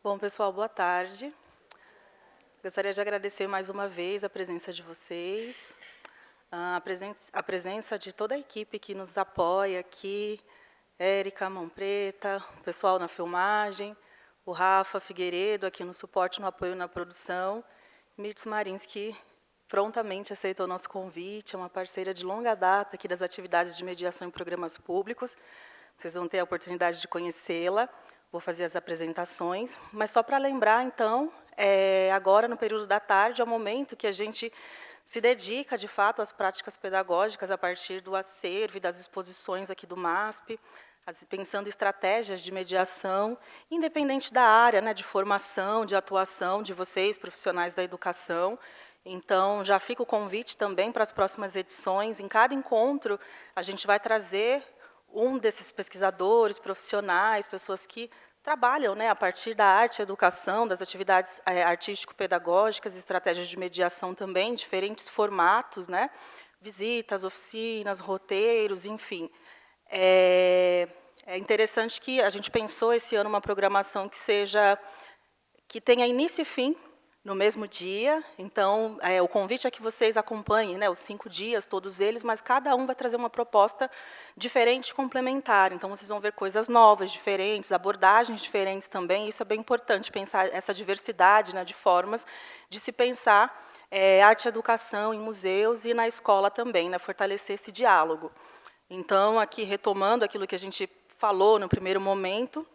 Bom, pessoal, boa tarde. Gostaria de agradecer mais uma vez a presença de vocês, a presença de toda a equipe que nos apoia aqui, Érica, Mão Preta, o pessoal na filmagem, o Rafa Figueiredo aqui no suporte, no apoio na produção, Mirtz Marins, que prontamente aceitou o nosso convite, é uma parceira de longa data aqui das atividades de mediação em programas públicos. Vocês vão ter a oportunidade de conhecê-la. Vou fazer as apresentações, mas só para lembrar, então, agora, no período da tarde, é o momento que a gente se dedica, de fato, às práticas pedagógicas a partir do acervo e das exposições aqui do MASP, pensando em estratégias de mediação, independente da área, né, de formação, de atuação de vocês, profissionais da educação. Então, já fica o convite também para as próximas edições. Em cada encontro, a gente vai trazer um desses pesquisadores, profissionais, pessoas que trabalham, né, a partir da arte e educação, das atividades artístico-pedagógicas, estratégias de mediação também, diferentes formatos, né, visitas, oficinas, roteiros, enfim. É interessante que a gente pensou esse ano uma programação que tenha início e fim no mesmo dia. Então, o convite é que vocês acompanhem, né, os 5 dias, todos eles, mas cada um vai trazer uma proposta diferente e complementar. Então, vocês vão ver coisas novas, diferentes, abordagens diferentes também. Isso é bem importante, pensar essa diversidade, né, de formas de se pensar arte e educação em museus e na escola também, né, fortalecer esse diálogo. Então, aqui, retomando aquilo que a gente falou no primeiro momento,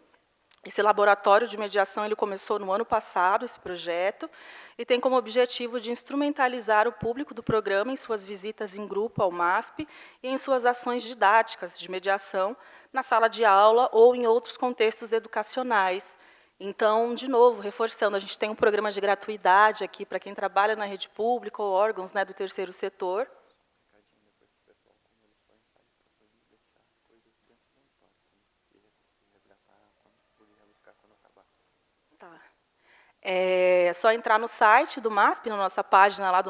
esse laboratório de mediação ele começou no ano passado, esse projeto, e tem como objetivo de instrumentalizar o público do programa em suas visitas em grupo ao MASP e em suas ações didáticas de mediação na sala de aula ou em outros contextos educacionais. Então, de novo, reforçando, a gente tem um programa de gratuidade aqui para quem trabalha na rede pública ou órgãos, né, do terceiro setor. Tá. É só entrar no site do MASP, na nossa página lá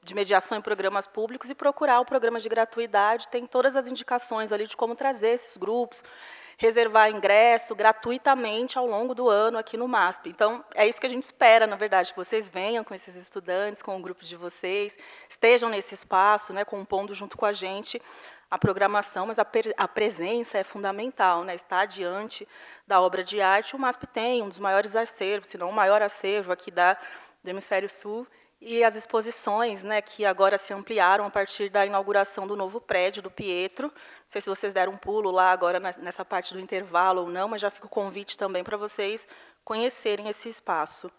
de mediação em programas públicos, e procurar o programa de gratuidade. Tem todas as indicações ali de como trazer esses grupos, reservar ingresso gratuitamente ao longo do ano aqui no MASP. Então, é isso que a gente espera, na verdade, que vocês venham com esses estudantes, com o grupo de vocês, estejam nesse espaço, né, compondo junto com a gente a programação, mas a presença é fundamental, né, estar diante da obra de arte. O MASP tem um dos maiores acervos, se não o maior acervo aqui do Hemisfério Sul, e as exposições, né, que agora se ampliaram a partir da inauguração do novo prédio do Pietro. Não sei se vocês deram um pulo lá agora nessa parte do intervalo ou não, mas já fica o convite também para vocês conhecerem esse espaço.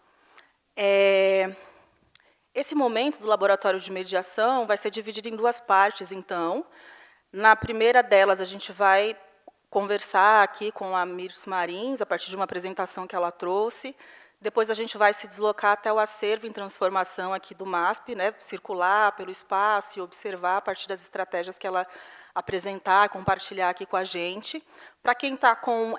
Esse momento do laboratório de mediação vai ser dividido em 2 partes, então. Na primeira delas, a gente vai conversar aqui com a Mirtz Marins, a partir de uma apresentação que ela trouxe. Depois, a gente vai se deslocar até o acervo em transformação aqui do MASP, né, circular pelo espaço e observar a partir das estratégias que ela apresentar, compartilhar aqui com a gente. Para quem está com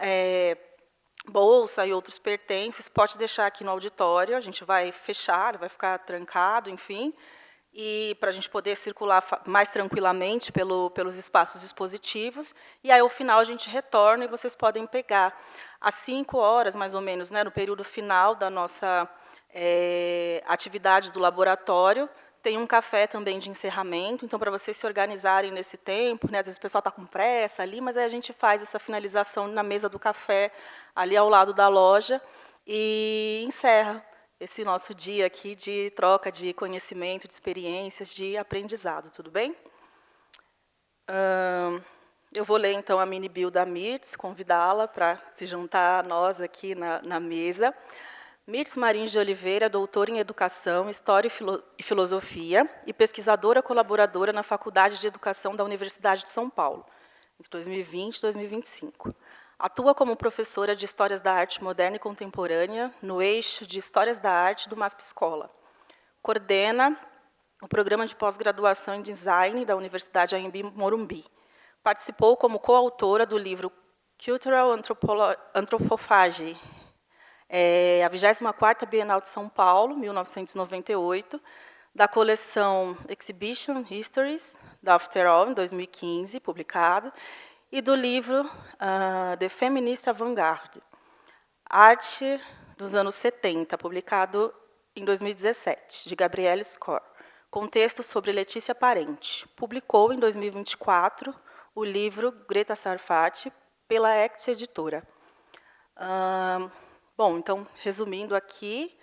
bolsa e outros pertences, pode deixar aqui no auditório, a gente vai fechar, vai ficar trancado, enfim, e para a gente poder circular mais tranquilamente pelos espaços expositivos, e aí, ao final, a gente retorna e vocês podem pegar. Às 5 horas, mais ou menos, né, no período final da nossa atividade do laboratório, tem um café também de encerramento, então, para vocês se organizarem nesse tempo, né, às vezes o pessoal está com pressa ali, mas aí a gente faz essa finalização na mesa do café, ali ao lado da loja, e encerra esse nosso dia aqui de troca de conhecimento, de experiências, de aprendizado, tudo bem? Eu vou ler, então, a mini bio da Mirtz, convidá-la para se juntar a nós aqui na mesa. Mirtz Marins de Oliveira, doutora em Educação, História e Filosofia e pesquisadora colaboradora na Faculdade de Educação da Universidade de São Paulo, entre 2020 e 2025. Atua como professora de Histórias da Arte Moderna e Contemporânea no eixo de Histórias da Arte do MASP Escola. Coordena o programa de pós-graduação em Design da Universidade Anhembi Morumbi. Participou como coautora do livro Cultural Anthropophagy, a 24ª Bienal de São Paulo, 1998, da coleção Exhibition Histories, da After All, em 2015, publicado, e do livro The Feminist Avant-Garde. Arte dos anos 70, publicado em 2017, de Gabriele Score. Contexto sobre Letícia Parente. Publicou, em 2024, o livro Greta Sarfati, pela Act Editora. Bom, então, resumindo aqui,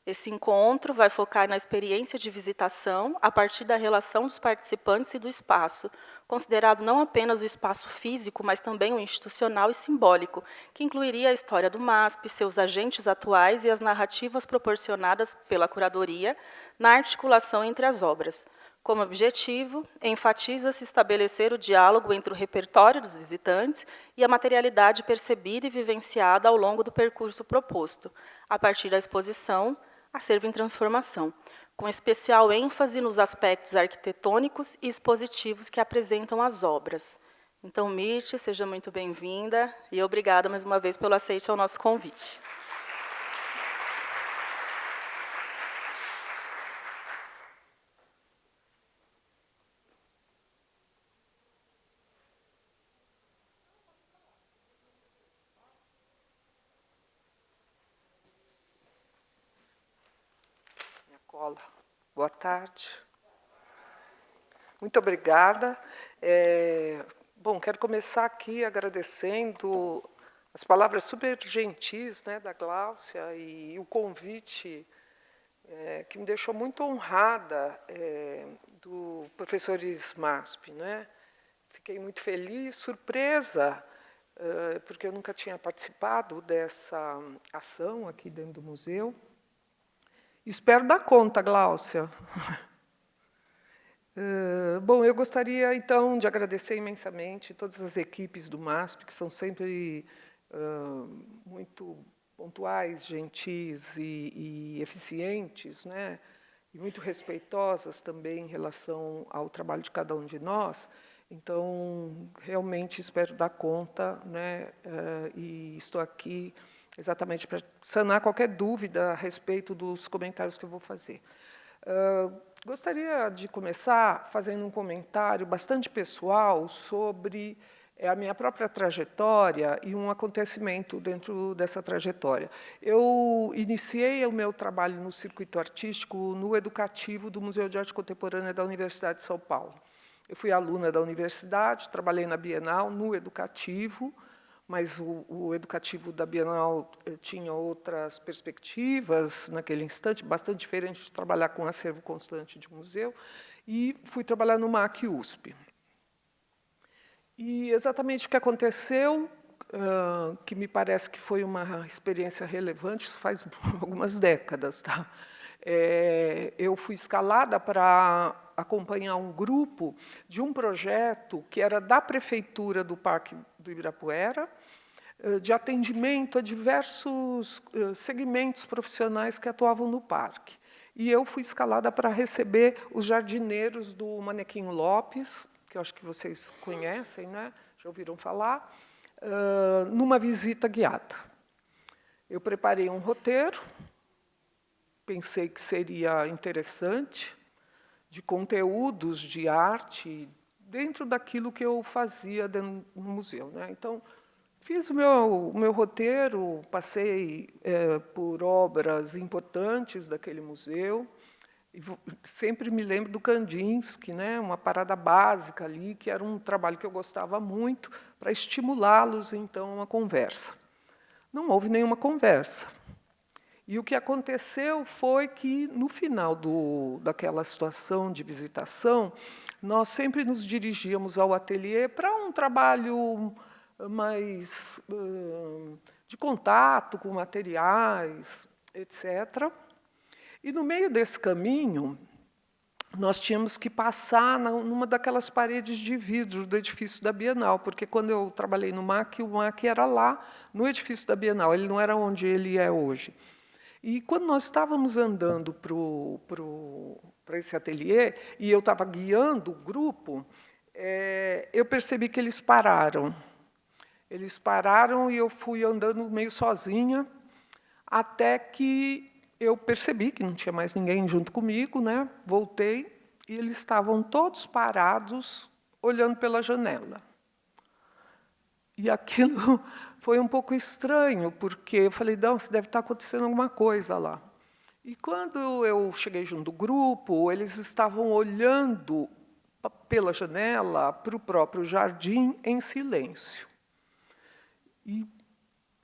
esse encontro vai focar na experiência de visitação a partir da relação dos participantes e do espaço, considerado não apenas o espaço físico, mas também o institucional e simbólico, que incluiria a história do MASP, seus agentes atuais e as narrativas proporcionadas pela curadoria na articulação entre as obras. Como objetivo, enfatiza-se estabelecer o diálogo entre o repertório dos visitantes e a materialidade percebida e vivenciada ao longo do percurso proposto, a partir da exposição Acervo em Transformação, com especial ênfase nos aspectos arquitetônicos e expositivos que apresentam as obras. Então, Mirte, seja muito bem-vinda e obrigada mais uma vez pelo aceite ao nosso convite. Boa tarde. Muito obrigada. Bom, quero começar aqui agradecendo as palavras super gentis, né, da Gláucia e o convite que me deixou muito honrada do professores MASP, né? Fiquei muito feliz, surpresa, porque eu nunca tinha participado dessa ação aqui dentro do museu. Espero dar conta, Gláucia. Bom, eu gostaria, então, de agradecer imensamente todas as equipes do MASP, que são sempre muito pontuais, gentis e eficientes, né? E muito respeitosas também em relação ao trabalho de cada um de nós. Então, realmente espero dar conta, né? E estou aqui exatamente para sanar qualquer dúvida a respeito dos comentários que eu vou fazer. Gostaria de começar fazendo um comentário bastante pessoal sobre a minha própria trajetória e um acontecimento dentro dessa trajetória. Eu iniciei o meu trabalho no circuito artístico, no educativo do Museu de Arte Contemporânea da Universidade de São Paulo. Eu fui aluna da universidade, trabalhei na Bienal, no educativo, mas o educativo da Bienal tinha outras perspectivas naquele instante, bastante diferente de trabalhar com acervo constante de museu, e fui trabalhar no MAC USP. E exatamente o que aconteceu, que me parece que foi uma experiência relevante, isso faz algumas décadas, tá? Eu fui escalada para acompanhar um grupo de um projeto que era da Prefeitura do Parque do Ibirapuera, de atendimento a diversos segmentos profissionais que atuavam no parque. E eu fui escalada para receber os jardineiros do Manequim Lopes, que eu acho que vocês conhecem, né? Já ouviram falar, numa visita guiada. Eu preparei um roteiro, pensei que seria interessante, de conteúdos de arte, dentro daquilo que eu fazia dentro do museu, né? Então, fiz o meu roteiro, passei por obras importantes daquele museu, e sempre me lembro do Kandinsky, né? Uma parada básica ali, que era um trabalho que eu gostava muito, para estimulá-los, então, a conversa. Não houve nenhuma conversa. E o que aconteceu foi que, no final daquela situação de visitação, nós sempre nos dirigíamos ao ateliê para um trabalho mais de contato com materiais, etc. E, no meio desse caminho, nós tínhamos que passar numa daquelas paredes de vidro do edifício da Bienal, porque, quando eu trabalhei no MAC, o MAC era lá, no edifício da Bienal, ele não era onde ele é hoje. E, quando nós estávamos andando para esse ateliê, e eu estava guiando o grupo, eu percebi que eles pararam. Eles pararam e eu fui andando meio sozinha, até que eu percebi que não tinha mais ninguém junto comigo, né? Voltei, e eles estavam todos parados, olhando pela janela. E aquilo foi um pouco estranho, porque eu falei, não, se deve estar acontecendo alguma coisa lá. E quando eu cheguei junto do grupo, eles estavam olhando pela janela para o próprio jardim em silêncio. E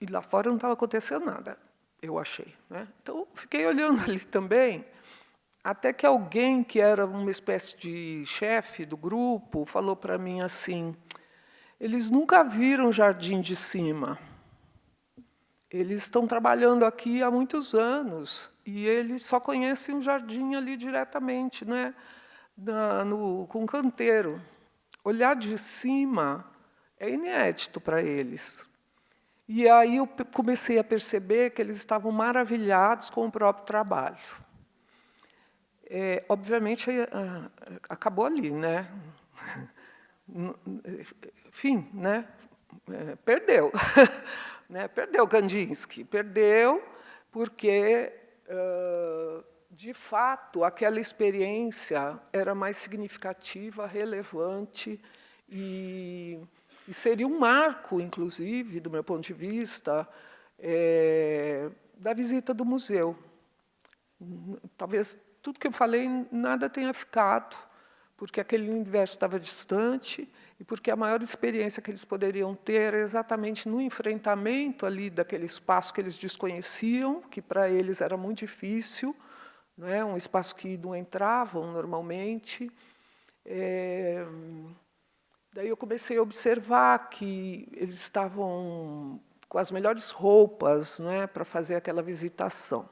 lá fora não estava acontecendo nada, eu achei, né? Então, fiquei olhando ali também, até que alguém, que era uma espécie de chefe do grupo, falou para mim assim, eles nunca viram o jardim de cima. Eles estão trabalhando aqui há muitos anos e eles só conhecem o jardim ali diretamente, né? Com o canteiro. Olhar de cima é inédito para eles. E aí eu comecei a perceber que eles estavam maravilhados com o próprio trabalho. Obviamente, acabou ali, né? Enfim, né? Perdeu. Né? Perdeu Kandinsky. Perdeu porque, de fato, aquela experiência era mais significativa, relevante e seria um marco, inclusive, do meu ponto de vista, da visita do museu. Talvez tudo que eu falei nada tenha ficado, porque aquele universo estava distante e porque a maior experiência que eles poderiam ter era exatamente no enfrentamento ali daquele espaço que eles desconheciam, que para eles era muito difícil, né? Um espaço que não entravam normalmente. Daí eu comecei a observar que eles estavam com as melhores roupas, né, para fazer aquela visitação.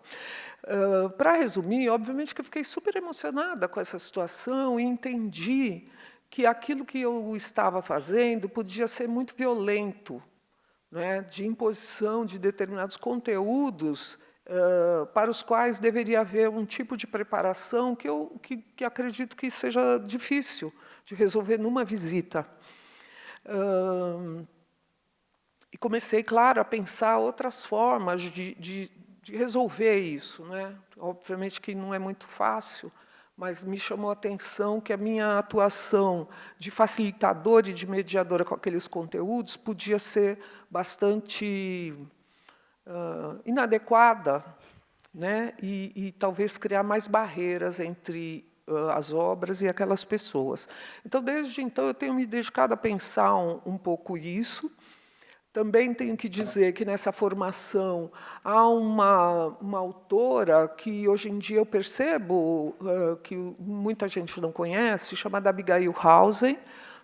Para resumir, obviamente que eu fiquei super emocionada com essa situação e entendi que aquilo que eu estava fazendo podia ser muito violento, né, de imposição de determinados conteúdos para os quais deveria haver um tipo de preparação que acredito que seja difícil de resolver numa visita. E comecei, claro, a pensar outras formas de resolver isso, né? Obviamente que não é muito fácil, mas me chamou a atenção que a minha atuação de facilitadora e de mediadora com aqueles conteúdos podia ser bastante inadequada, né? E talvez criar mais barreiras entre as obras e aquelas pessoas. Então, desde então, eu tenho me dedicado a pensar um pouco isso. Também tenho que dizer que, nessa formação, há uma autora que, hoje em dia, eu percebo que muita gente não conhece, chamada Abigail Hausen,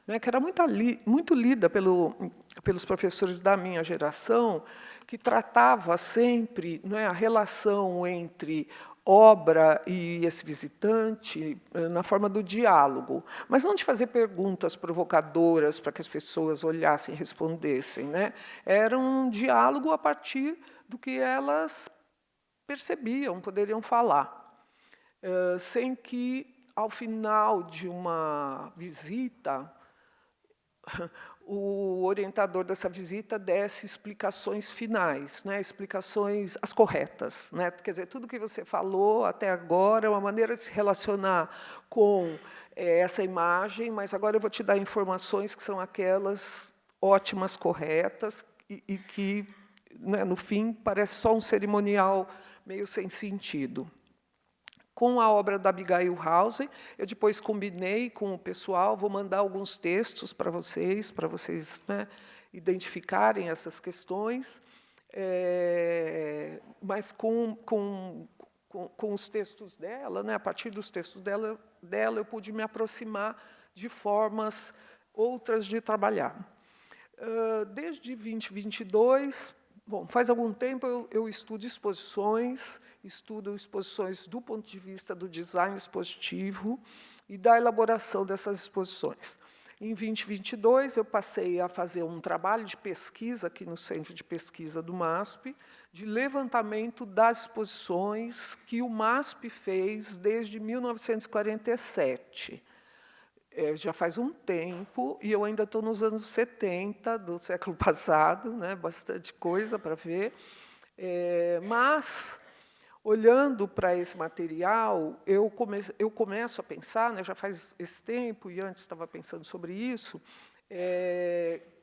né, que era muito lida pelos professores da minha geração, que tratava sempre, né, a relação entre obra e esse visitante na forma do diálogo, mas não de fazer perguntas provocadoras para que as pessoas olhassem e respondessem, né? Era um diálogo a partir do que elas percebiam, poderiam falar, sem que, ao final de uma visita, o orientador dessa visita desse explicações finais, né, explicações as corretas, né? Quer dizer, tudo que você falou até agora é uma maneira de se relacionar com essa imagem, mas agora eu vou te dar informações que são aquelas ótimas, corretas e que, né, no fim, parece só um cerimonial meio sem sentido. Com a obra da Abigail Hausen, eu depois combinei com o pessoal, vou mandar alguns textos para vocês, né, identificarem essas questões, mas com os textos dela, né, a partir dos textos dela eu pude me aproximar de formas outras de trabalhar. Desde 2022, bom, faz algum tempo eu estudo exposições do ponto de vista do design expositivo e da elaboração dessas exposições. Em 2022, eu passei a fazer um trabalho de pesquisa aqui no Centro de Pesquisa do MASP, de levantamento das exposições que o MASP fez desde 1947. Já faz um tempo, e eu ainda estou nos anos 70 do século passado, né, bastante coisa para ver, mas, olhando para esse material, eu começo a pensar, né, já faz esse tempo, e antes estava pensando sobre isso,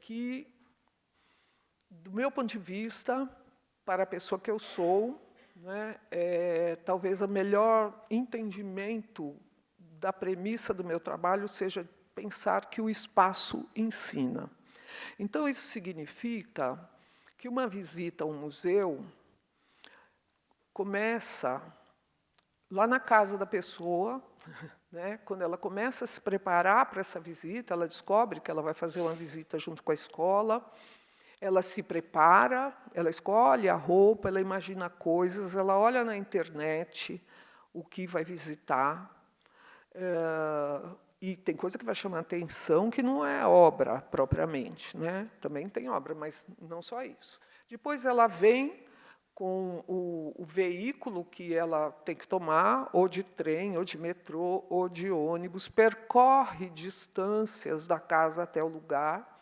que do meu ponto de vista, para a pessoa que eu sou, né, talvez o melhor entendimento da premissa do meu trabalho seja pensar que o espaço ensina. Então, isso significa que uma visita a um museu começa lá na casa da pessoa, né? Quando ela começa a se preparar para essa visita, ela descobre que ela vai fazer uma visita junto com a escola, ela se prepara, ela escolhe a roupa, ela imagina coisas, ela olha na internet o que vai visitar. E tem coisa que vai chamar a atenção que não é obra propriamente, né? Também tem obra, mas não só isso. Depois ela vem com o veículo que ela tem que tomar, ou de trem, ou de metrô, ou de ônibus, percorre distâncias da casa até o lugar.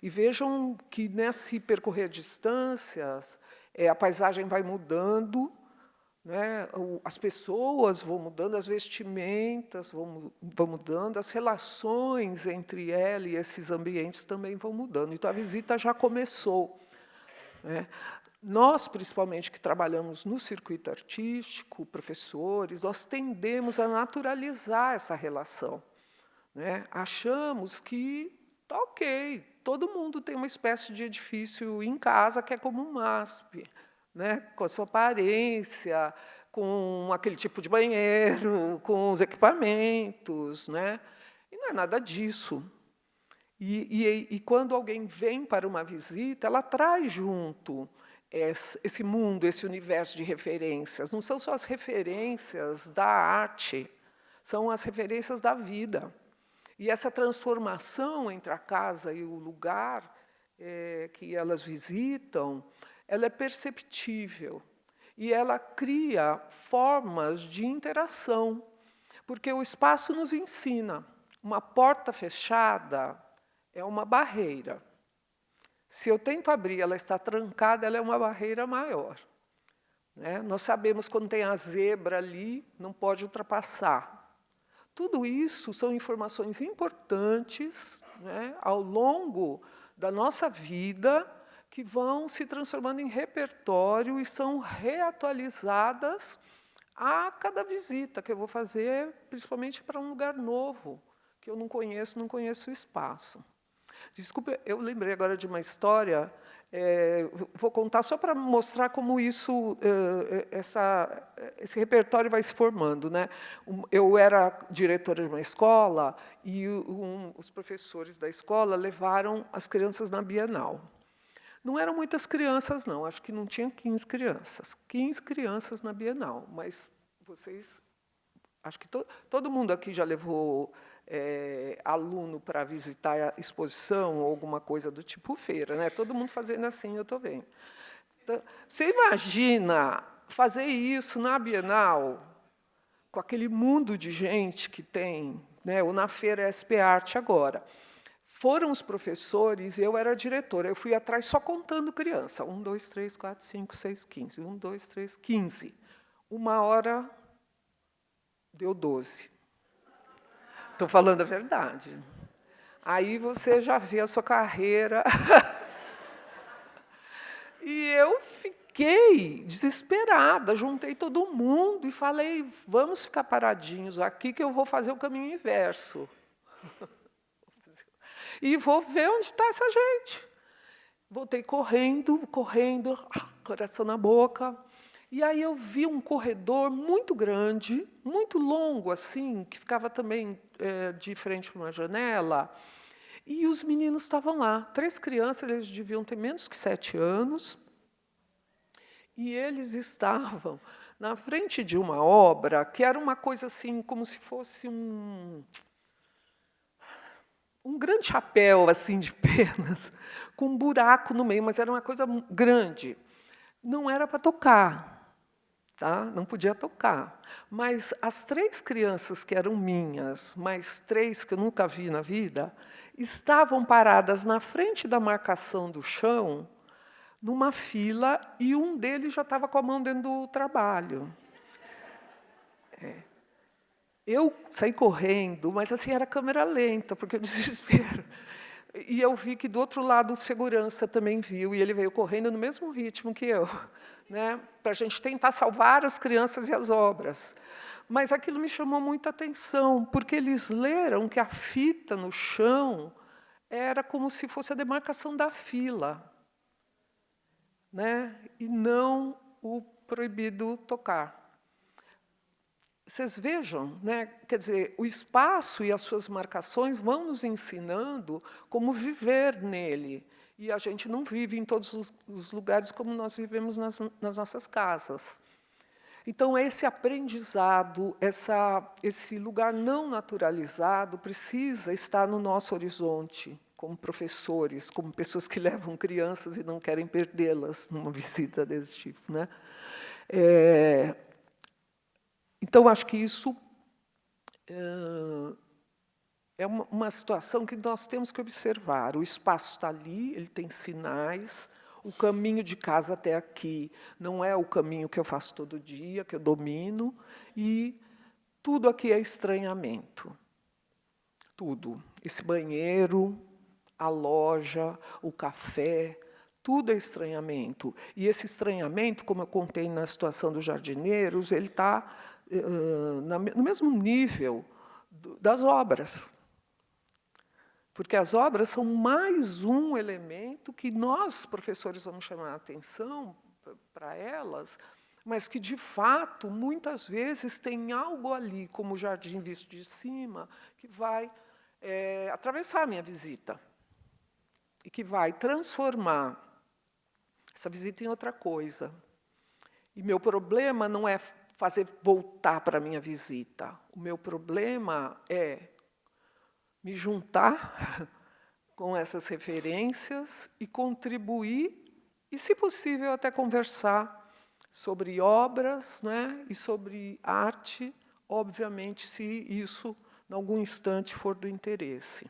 E vejam que, nesse percorrer distâncias, a paisagem vai mudando, né? As pessoas vão mudando, as vestimentas vão mudando, as relações entre ela e esses ambientes também vão mudando. Então, a visita já começou, né? Nós, principalmente, que trabalhamos no circuito artístico, professores, nós tendemos a naturalizar essa relação, né? Achamos que está ok, todo mundo tem uma espécie de edifício em casa que é como um MASP, né? Com a sua aparência, com aquele tipo de banheiro, com os equipamentos, né? E não é nada disso. E quando alguém vem para uma visita, ela traz junto esse mundo, esse universo de referências. Não são só as referências da arte, são as referências da vida. E essa transformação entre a casa e o lugar que elas visitam, ela é perceptível. E ela cria formas de interação, porque o espaço nos ensina. Uma porta fechada é uma barreira. Se eu tento abrir, ela está trancada, ela é uma barreira maior, né? Nós sabemos quando tem a zebra ali, não pode ultrapassar. Tudo isso são informações importantes, né, ao longo da nossa vida, que vão se transformando em repertório e são reatualizadas a cada visita que eu vou fazer, principalmente para um lugar novo, que eu não conheço o espaço. Desculpa, eu lembrei agora de uma história, vou contar só para mostrar como isso, esse repertório vai se formando, né? Eu era diretora de uma escola e os professores da escola levaram as crianças na Bienal. Não eram muitas crianças, não, acho que não tinha 15 crianças. 15 crianças na Bienal, mas vocês... Acho que todo mundo aqui já levou aluno para visitar a exposição ou alguma coisa do tipo feira, né? Todo mundo fazendo assim, eu estou vendo. Então, você imagina fazer isso na Bienal, com aquele mundo de gente que tem, né? Ou na feira SP Arte agora. Foram os professores, eu era diretora, eu fui atrás só contando criança. 1, 2, 3, 4, 5, 6, 15. 1, 2, 3, 15. 1 hora deu 12. Estou falando a verdade. Aí você já vê a sua carreira. E eu fiquei desesperada, juntei todo mundo e falei, vamos ficar paradinhos aqui que eu vou fazer o caminho inverso. E vou ver onde está essa gente. Voltei correndo, coração na boca. E aí eu vi um corredor muito grande, muito longo, assim, que ficava também de frente para uma janela, e os meninos estavam lá. 3 crianças, eles deviam ter menos que 7 anos, e eles estavam na frente de uma obra que era uma coisa assim, como se fosse um grande chapéu assim de penas, com um buraco no meio, mas era uma coisa grande. Não era para tocar. Tá? Não podia tocar. Mas as 3 crianças que eram minhas, mais 3 que eu nunca vi na vida, estavam paradas na frente da marcação do chão, numa fila, e um deles já estava com a mão dentro do trabalho. Eu saí correndo, mas assim era câmera lenta, porque o desespero. E eu vi que, do outro lado, o segurança também viu, e ele veio correndo no mesmo ritmo que eu, né, para a gente tentar salvar as crianças e as obras. Mas aquilo me chamou muita atenção, porque eles leram que a fita no chão era como se fosse a demarcação da fila, né, e não o proibido tocar. Vocês vejam, né? Quer dizer, o espaço e as suas marcações vão nos ensinando como viver nele. E a gente não vive em todos os lugares como nós vivemos nas nossas casas. Então, esse aprendizado, esse lugar não naturalizado, precisa estar no nosso horizonte, como professores, como pessoas que levam crianças e não querem perdê-las numa visita desse tipo, né? Então, acho que isso é uma situação que nós temos que observar. O espaço está ali, ele tem sinais, o caminho de casa até aqui não é o caminho que eu faço todo dia, que eu domino, e tudo aqui é estranhamento. Tudo. Esse banheiro, a loja, o café, tudo é estranhamento. E esse estranhamento, como eu contei na situação dos jardineiros, ele está no mesmo nível das obras. Porque as obras são mais um elemento que nós, professores, vamos chamar a atenção para elas, mas que, de fato, muitas vezes tem algo ali, como o jardim visto de cima, que vai atravessar a minha visita e que vai transformar essa visita em outra coisa. E meu problema não é fazer voltar para a minha visita. O meu problema é me juntar com essas referências e contribuir, e, se possível, até conversar sobre obras, né, e sobre arte, obviamente, se isso, em algum instante, for do interesse.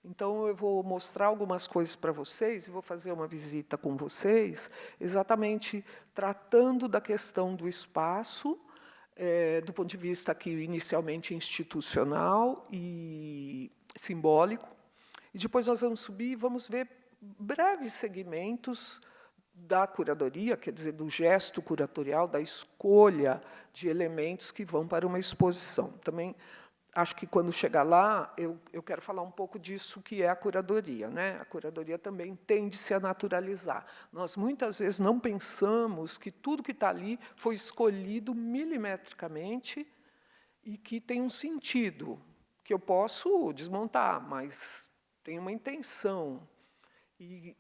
Então, eu vou mostrar algumas coisas para vocês, e vou fazer uma visita com vocês, exatamente tratando da questão do espaço, do ponto de vista aqui, inicialmente, institucional e simbólico, e depois nós vamos subir e vamos ver breves segmentos da curadoria, quer dizer, do gesto curatorial, da escolha de elementos que vão para uma exposição. Também acho que, quando chegar lá, eu quero falar um pouco disso que é a curadoria, né? A curadoria também tende-se a naturalizar. Nós, muitas vezes, não pensamos que tudo que está ali foi escolhido milimetricamente e que tem um sentido, que eu posso desmontar, mas tem uma intenção. E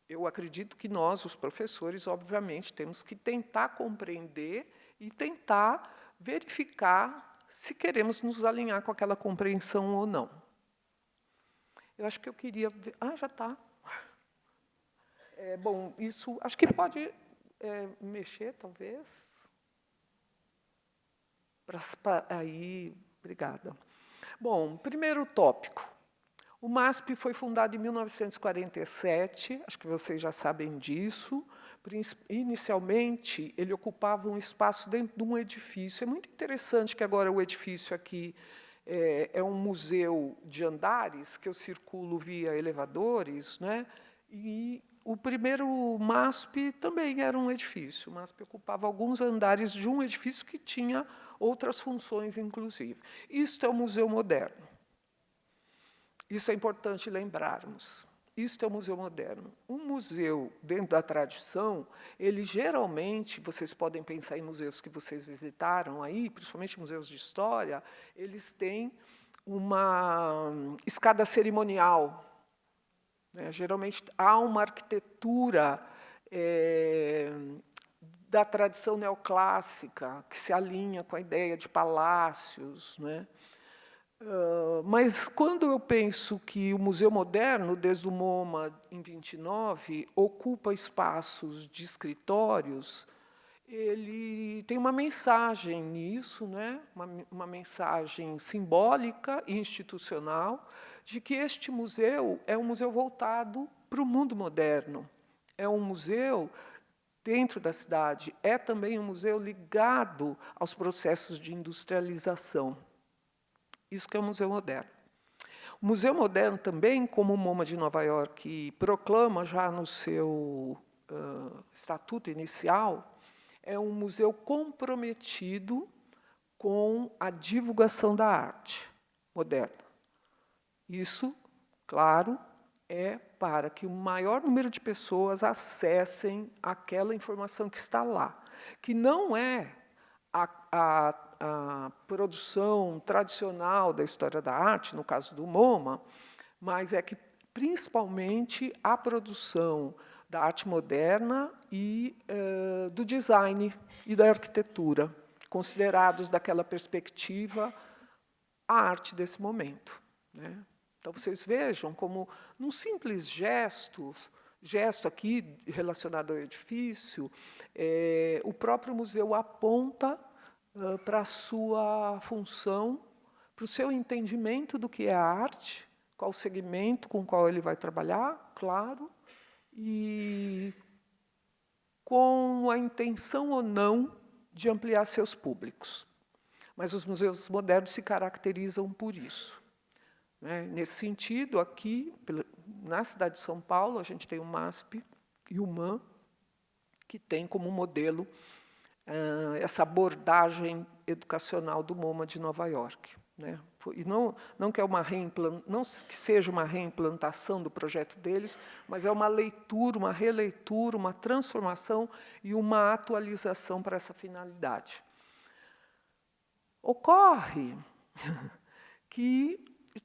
eu acredito que nós, os professores, obviamente, temos que tentar compreender e tentar verificar se queremos nos alinhar com aquela compreensão ou não. Eu acho que eu queria ver... Ah, já está. Bom, isso acho que pode mexer, talvez. Aí, obrigada. Bom, primeiro tópico. O MASP foi fundado em 1947, acho que vocês já sabem disso. Inicialmente, ele ocupava um espaço dentro de um edifício. É muito interessante que agora o edifício aqui é um museu de andares, que eu circulo via elevadores, né? E o primeiro MASP também era um edifício. O MASP ocupava alguns andares de um edifício que tinha outras funções, inclusive. Isto é um museu moderno. Isso é importante lembrarmos. Isto é um museu moderno. Um museu, dentro da tradição, ele geralmente, vocês podem pensar em museus que vocês visitaram aí, principalmente museus de história, eles têm uma escada cerimonial. Geralmente, há uma arquitetura da tradição neoclássica, que se alinha com a ideia de palácios, né? Mas, quando eu penso que o Museu Moderno, desde o MoMA, em 29, ocupa espaços de escritórios, ele tem uma mensagem nisso, né? Uma mensagem simbólica e institucional, de que este museu é um museu voltado para o mundo moderno. É um museu dentro da cidade, é também um museu ligado aos processos de industrialização. Isso que é o Museu Moderno. O Museu Moderno também, como o MoMA de Nova York proclama já no seu estatuto inicial, é um museu comprometido com a divulgação da arte moderna. Isso, claro, é para que o maior número de pessoas acessem aquela informação que está lá, que não é a produção tradicional da história da arte, no caso do MoMA, mas é que, principalmente, a produção da arte moderna e do design e da arquitetura, considerados daquela perspectiva a arte desse momento, né? Então, vocês vejam como, num simples gesto aqui relacionado ao edifício, o próprio museu aponta para a sua função, para o seu entendimento do que é a arte, qual o segmento com o qual ele vai trabalhar, claro, e com a intenção ou não de ampliar seus públicos. Mas os museus modernos se caracterizam por isso. Nesse sentido, aqui, na cidade de São Paulo, a gente tem o MASP e o MAM, que tem como modelo essa abordagem educacional do MoMA de Nova York. E não que seja uma reimplantação do projeto deles, mas é uma leitura, uma releitura, uma transformação e uma atualização para essa finalidade. Ocorre que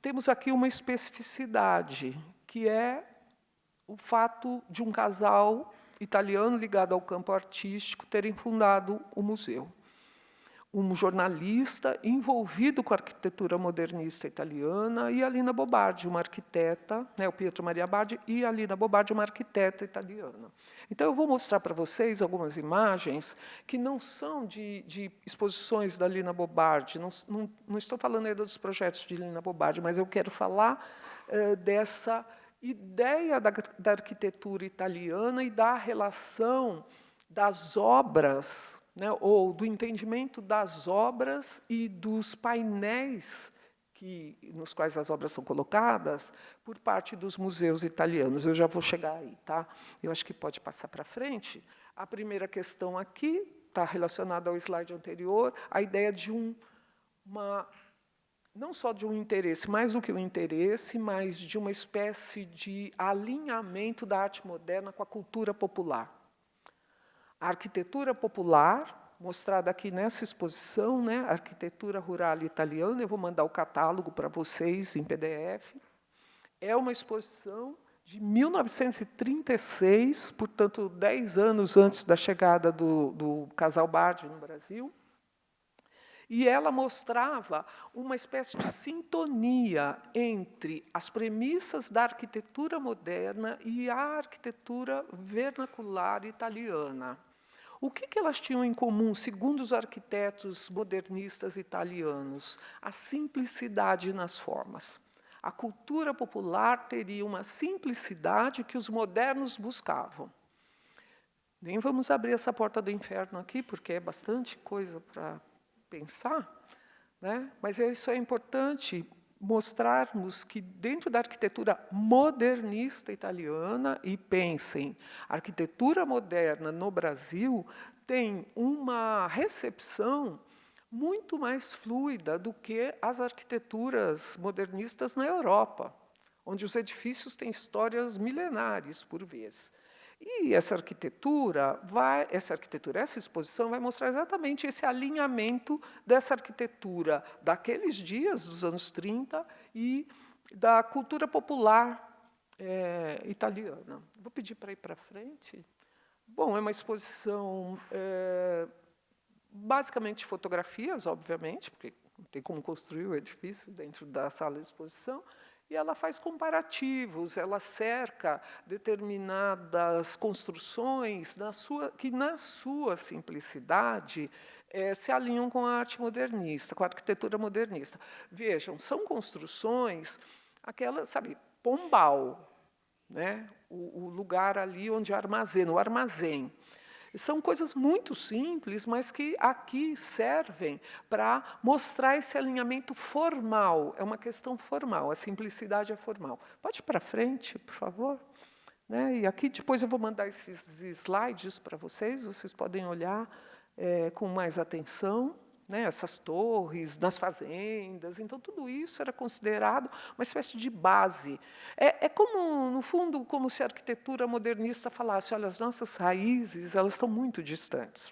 temos aqui uma especificidade, que é o fato de um casal italiano ligado ao campo artístico terem fundado o museu. Um jornalista envolvido com a arquitetura modernista italiana e a Lina Bobardi, uma arquiteta, o Pietro Maria Bardi, e a Lina Bobardi, uma arquiteta italiana. Então, eu vou mostrar para vocês algumas imagens que não são de exposições da Lina Bobardi, não estou falando ainda dos projetos de Lina Bobardi, mas eu quero falar dessa ideia da arquitetura italiana e da relação das obras, ou do entendimento das obras e dos painéis nos quais as obras são colocadas por parte dos museus italianos. Eu já vou chegar aí, tá? Eu acho que pode passar para frente. A primeira questão aqui está relacionada ao slide anterior, a ideia de não só de um interesse, mais do que um interesse, mas de uma espécie de alinhamento da arte moderna com a cultura popular. A arquitetura popular, mostrada aqui nessa exposição, a arquitetura rural italiana, eu vou mandar o catálogo para vocês em PDF, é uma exposição de 1936, portanto, 10 anos antes da chegada do casal Bardi no Brasil, e ela mostrava uma espécie de sintonia entre as premissas da arquitetura moderna e a arquitetura vernacular italiana. O que elas tinham em comum, segundo os arquitetos modernistas italianos? A simplicidade nas formas. A cultura popular teria uma simplicidade que os modernos buscavam. Nem vamos abrir essa porta do inferno aqui, porque é bastante coisa para pensar, mas isso é importante mostrarmos que, dentro da arquitetura modernista italiana, e pensem, a arquitetura moderna no Brasil tem uma recepção muito mais fluida do que as arquiteturas modernistas na Europa, onde os edifícios têm histórias milenares, por vezes. E essa exposição vai mostrar exatamente esse alinhamento dessa arquitetura daqueles dias, dos anos 30, e da cultura popular italiana. Vou pedir para ir para frente. Bom, é uma exposição basicamente de fotografias, obviamente, porque não tem como construir o edifício dentro da sala de exposição, e ela faz comparativos, ela cerca determinadas construções que, na sua simplicidade, se alinham com a arte modernista, com a arquitetura modernista. Vejam, são construções, aquelas, Pombal, o lugar ali onde armazena, o armazém. São coisas muito simples, mas que aqui servem para mostrar esse alinhamento formal. É uma questão formal, a simplicidade é formal. Pode ir para frente, por favor? Né? E aqui depois eu vou mandar esses slides para vocês podem olhar com mais atenção. Né, essas torres, nas fazendas, então tudo isso era considerado uma espécie de base. É como, no fundo, como se a arquitetura modernista falasse, olha, as nossas raízes elas estão muito distantes.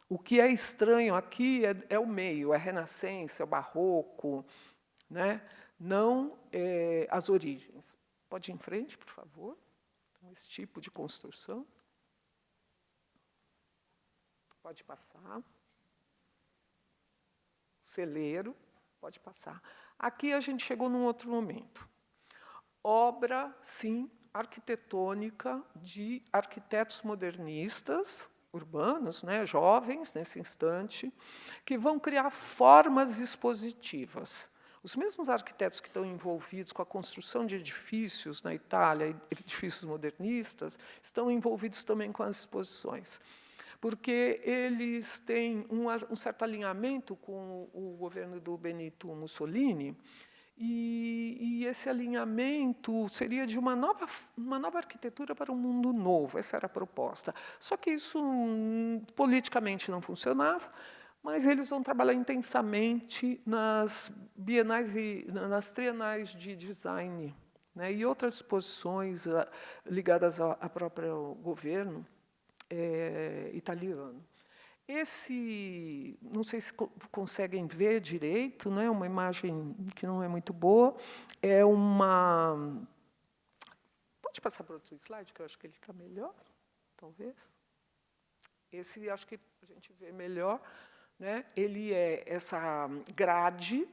O que é estranho aqui é o meio, é a Renascença, é o Barroco, né, não as origens. Pode ir em frente, por favor? Então, esse tipo de construção. Pode passar. Celeiro, pode passar. Aqui a gente chegou num outro momento. Obra, sim, arquitetônica de arquitetos modernistas, urbanos, né, jovens, nesse instante, que vão criar formas expositivas. Os mesmos arquitetos que estão envolvidos com a construção de edifícios na Itália, edifícios modernistas, estão envolvidos também com as exposições, porque eles têm um certo alinhamento com o governo do Benito Mussolini, e esse alinhamento seria de uma nova arquitetura para um mundo novo. Essa era a proposta. Só que isso politicamente não funcionava, mas eles vão trabalhar intensamente nas bienais e nas trienais de design, né, e outras exposições ligadas ao próprio governo italiano. Não sei se conseguem ver direito, né, uma imagem que não é muito boa, é uma... Pode passar para outro slide, que eu acho que ele está melhor, talvez. Esse acho que a gente vê melhor, né? Ele é essa grade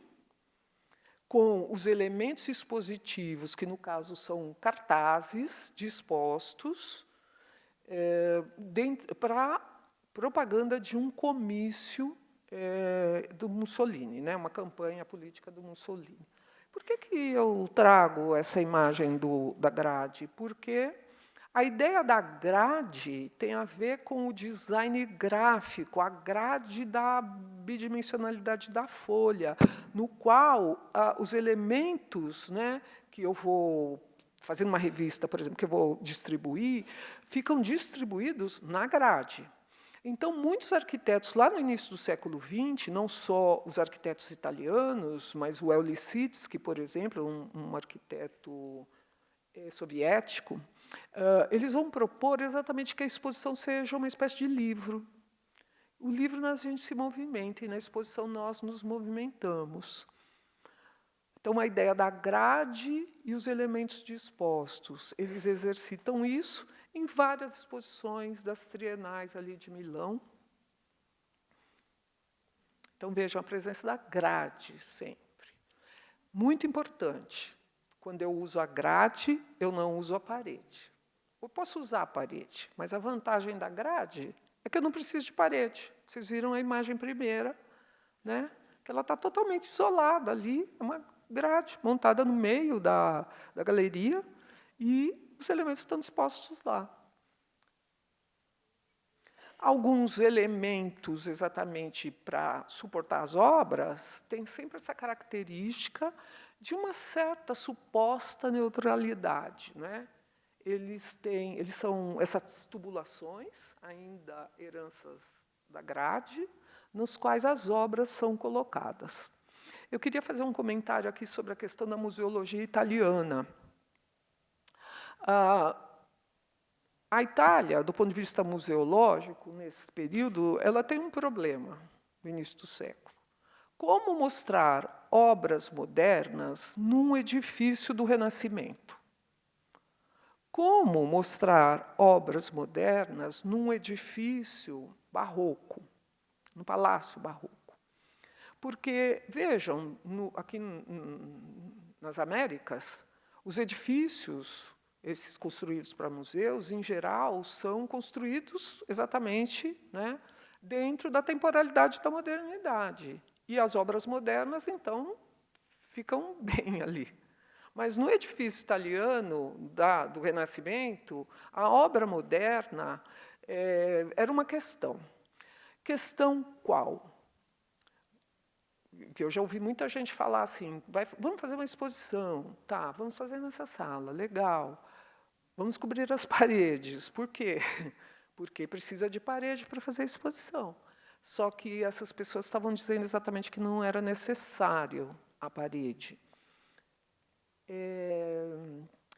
com os elementos expositivos, que, no caso, são cartazes dispostos para propaganda de um comício do Mussolini, né, uma campanha política do Mussolini. Por que eu trago essa imagem da grade? Porque a ideia da grade tem a ver com o design gráfico, a grade da bidimensionalidade da folha, no qual os elementos, né, que eu vou fazer uma revista, por exemplo, que eu vou distribuir, ficam distribuídos na grade. Então, muitos arquitetos, lá no início do século XX, não só os arquitetos italianos, mas o El Lissitzky, por exemplo, um arquiteto soviético, eles vão propor exatamente que a exposição seja uma espécie de livro. O livro a gente se movimenta, e na exposição nós nos movimentamos. Então, a ideia da grade e os elementos dispostos, eles exercitam isso em várias exposições das trienais ali de Milão. Então, vejam a presença da grade sempre. Muito importante. Quando eu uso a grade, eu não uso a parede. Eu posso usar a parede, mas a vantagem da grade é que eu não preciso de parede. Vocês viram a imagem primeira, né? Que ela está totalmente isolada ali, é uma grade montada no meio da galeria, e os elementos estão dispostos lá. Alguns elementos, exatamente para suportar as obras, têm sempre essa característica de uma certa suposta neutralidade, né? Eles são essas tubulações, ainda heranças da grade, nos quais as obras são colocadas. Eu queria fazer um comentário aqui sobre a questão da museologia italiana. A Itália, do ponto de vista museológico, nesse período, ela tem um problema no início do século. Como mostrar obras modernas num edifício do Renascimento? Como mostrar obras modernas num edifício barroco, num palácio barroco? Porque, vejam, aqui nas Américas, os edifícios, esses construídos para museus, em geral, são construídos exatamente, né, dentro da temporalidade da modernidade. E as obras modernas, então, ficam bem ali. Mas no edifício italiano do Renascimento, a obra moderna era uma questão. Questão qual? Que eu já ouvi muita gente falar assim, vamos fazer uma exposição, tá, vamos fazer nessa sala, legal. Vamos cobrir as paredes. Por quê? Porque precisa de parede para fazer a exposição. Só que essas pessoas estavam dizendo exatamente que não era necessário a parede.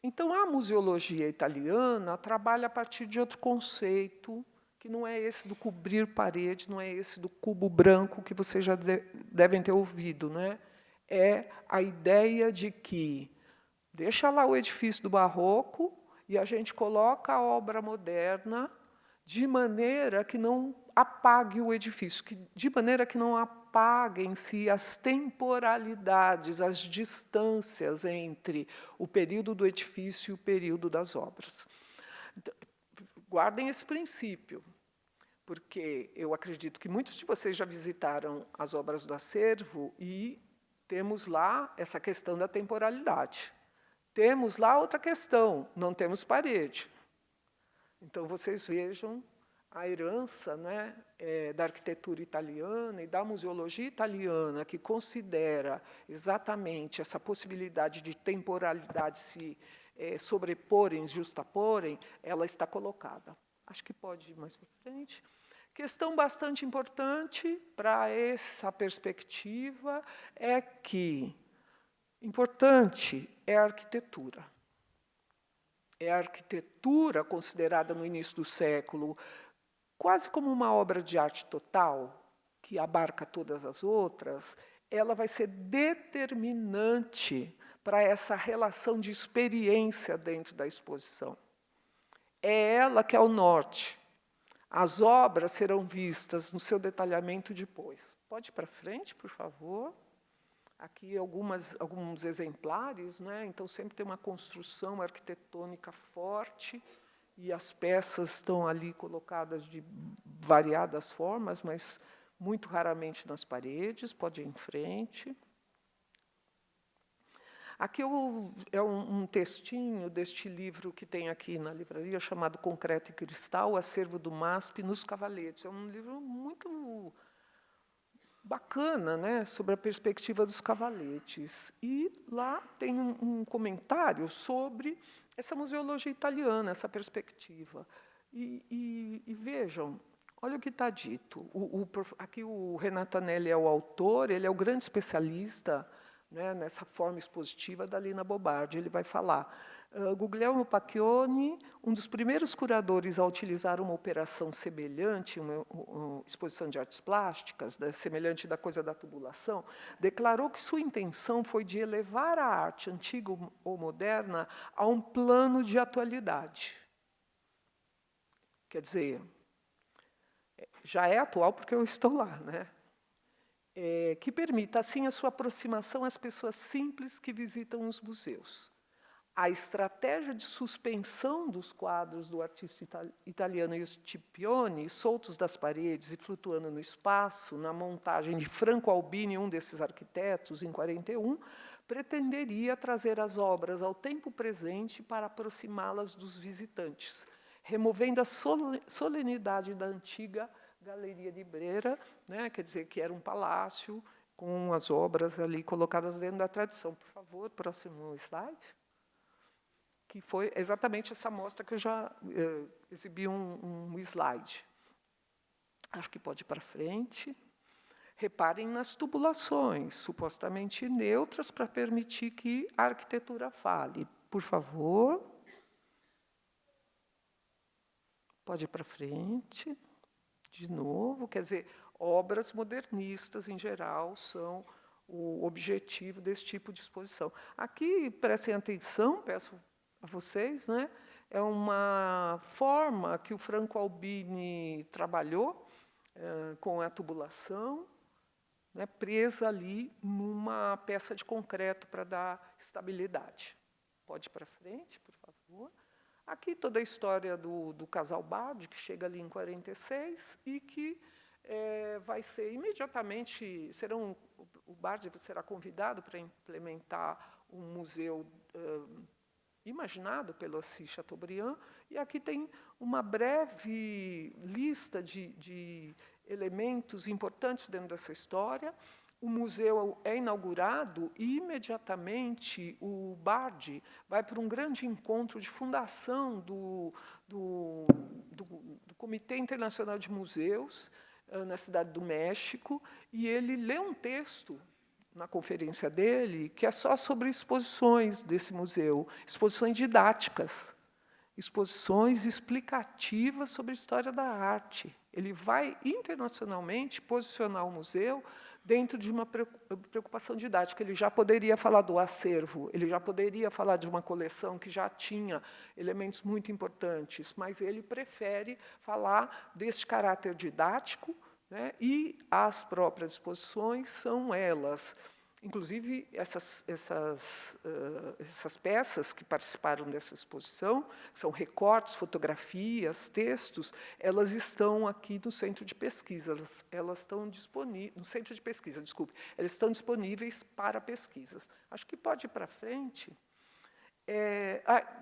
Então, a museologia italiana trabalha a partir de outro conceito, que não é esse do cobrir parede, não é esse do cubo branco que vocês já devem ter ouvido. Né? É a ideia de que deixa lá o edifício do barroco e a gente coloca a obra moderna de maneira que não apague o edifício, de maneira que não apaguem-se as temporalidades, as distâncias entre o período do edifício e o período das obras. Guardem esse princípio, porque eu acredito que muitos de vocês já visitaram as obras do acervo e temos lá essa questão da temporalidade. Temos lá outra questão, não temos parede. Então, vocês vejam a herança, né, da arquitetura italiana e da museologia italiana, que considera exatamente essa possibilidade de temporalidade se sobreporem, justaporem, ela está colocada. Acho que pode ir mais para frente. Questão bastante importante para essa perspectiva é que importante é a arquitetura. É a arquitetura considerada no início do século quase como uma obra de arte total, que abarca todas as outras, ela vai ser determinante para essa relação de experiência dentro da exposição. É ela que é o norte. As obras serão vistas no seu detalhamento depois. Pode ir para frente, por favor. Aqui alguns exemplares, né? Então sempre tem uma construção arquitetônica forte e as peças estão ali colocadas de variadas formas, mas muito raramente nas paredes. Pode ir em frente. Aqui é um textinho deste livro que tem aqui na livraria, chamado Concreto e Cristal, o acervo do MASP nos Cavaletes. É um livro muito bacana, né, sobre a perspectiva dos cavaletes. E lá tem um comentário sobre essa museologia italiana, essa perspectiva. E vejam, olha o que está dito. Aqui o Renato Anelli é o autor, ele é o grande especialista, né, nessa forma expositiva da Lina Bobardi. Ele vai falar. Guglielmo Pacchioni, um dos primeiros curadores a utilizar uma operação semelhante, uma exposição de artes plásticas, semelhante da coisa da tubulação, declarou que sua intenção foi de elevar a arte antiga ou moderna a um plano de atualidade. Quer dizer, já é atual porque eu estou lá, né? Que permita, assim, a sua aproximação às pessoas simples que visitam os museus. A estratégia de suspensão dos quadros do artista italiano Scipione, soltos das paredes e flutuando no espaço, na montagem de Franco Albini, um desses arquitetos, em 1941, pretenderia trazer as obras ao tempo presente para aproximá-las dos visitantes, removendo a solenidade da antiga Galeria de Brera, né, quer dizer, que era um palácio com as obras ali colocadas dentro da tradição. Por favor, próximo slide. Que foi exatamente essa mostra que eu já exibi um slide. Acho que pode ir para frente. Reparem nas tubulações, supostamente neutras, para permitir que a arquitetura fale. Por favor. Pode ir para frente. De novo, quer dizer, obras modernistas, em geral, são o objetivo desse tipo de exposição. Aqui, prestem atenção, peço a vocês, né? É uma forma que o Franco Albini trabalhou com a tubulação, né, presa ali numa peça de concreto para dar estabilidade. Pode ir para frente, por favor. Aqui toda a história do casal Bardi, que chega ali em 1946 e que vai ser imediatamente... o Bardi será convidado para implementar um museu imaginado pelo Assis Chateaubriand, e aqui tem uma breve lista de elementos importantes dentro dessa história. O museu é inaugurado e, imediatamente, o Bardi vai para um grande encontro de fundação do Comitê Internacional de Museus, na Cidade do México, e ele lê um texto na conferência dele que é só sobre exposições desse museu, exposições didáticas, exposições explicativas sobre a história da arte. Ele vai, internacionalmente, posicionar o museu dentro de uma preocupação didática. Ele já poderia falar do acervo, ele já poderia falar de uma coleção que já tinha elementos muito importantes, mas ele prefere falar deste caráter didático, né, e as próprias exposições são elas. Inclusive, essas peças que participaram dessa exposição, são recortes, fotografias, textos, elas estão aqui no centro de pesquisa, elas estão disponíveis, no centro de pesquisa, desculpe, elas estão disponíveis para pesquisas. Acho que pode ir para frente.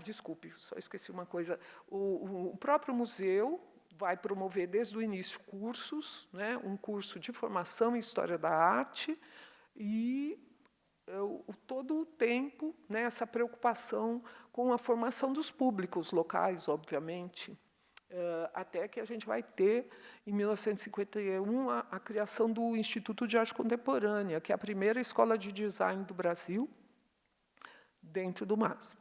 Desculpe, só esqueci uma coisa. O próprio museu vai promover, desde o início, cursos, né, um curso de formação em História da Arte, e todo o tempo, né, essa preocupação com a formação dos públicos locais, obviamente, até que a gente vai ter, em 1951, a criação do Instituto de Arte Contemporânea, que é a primeira escola de design do Brasil, dentro do MASP.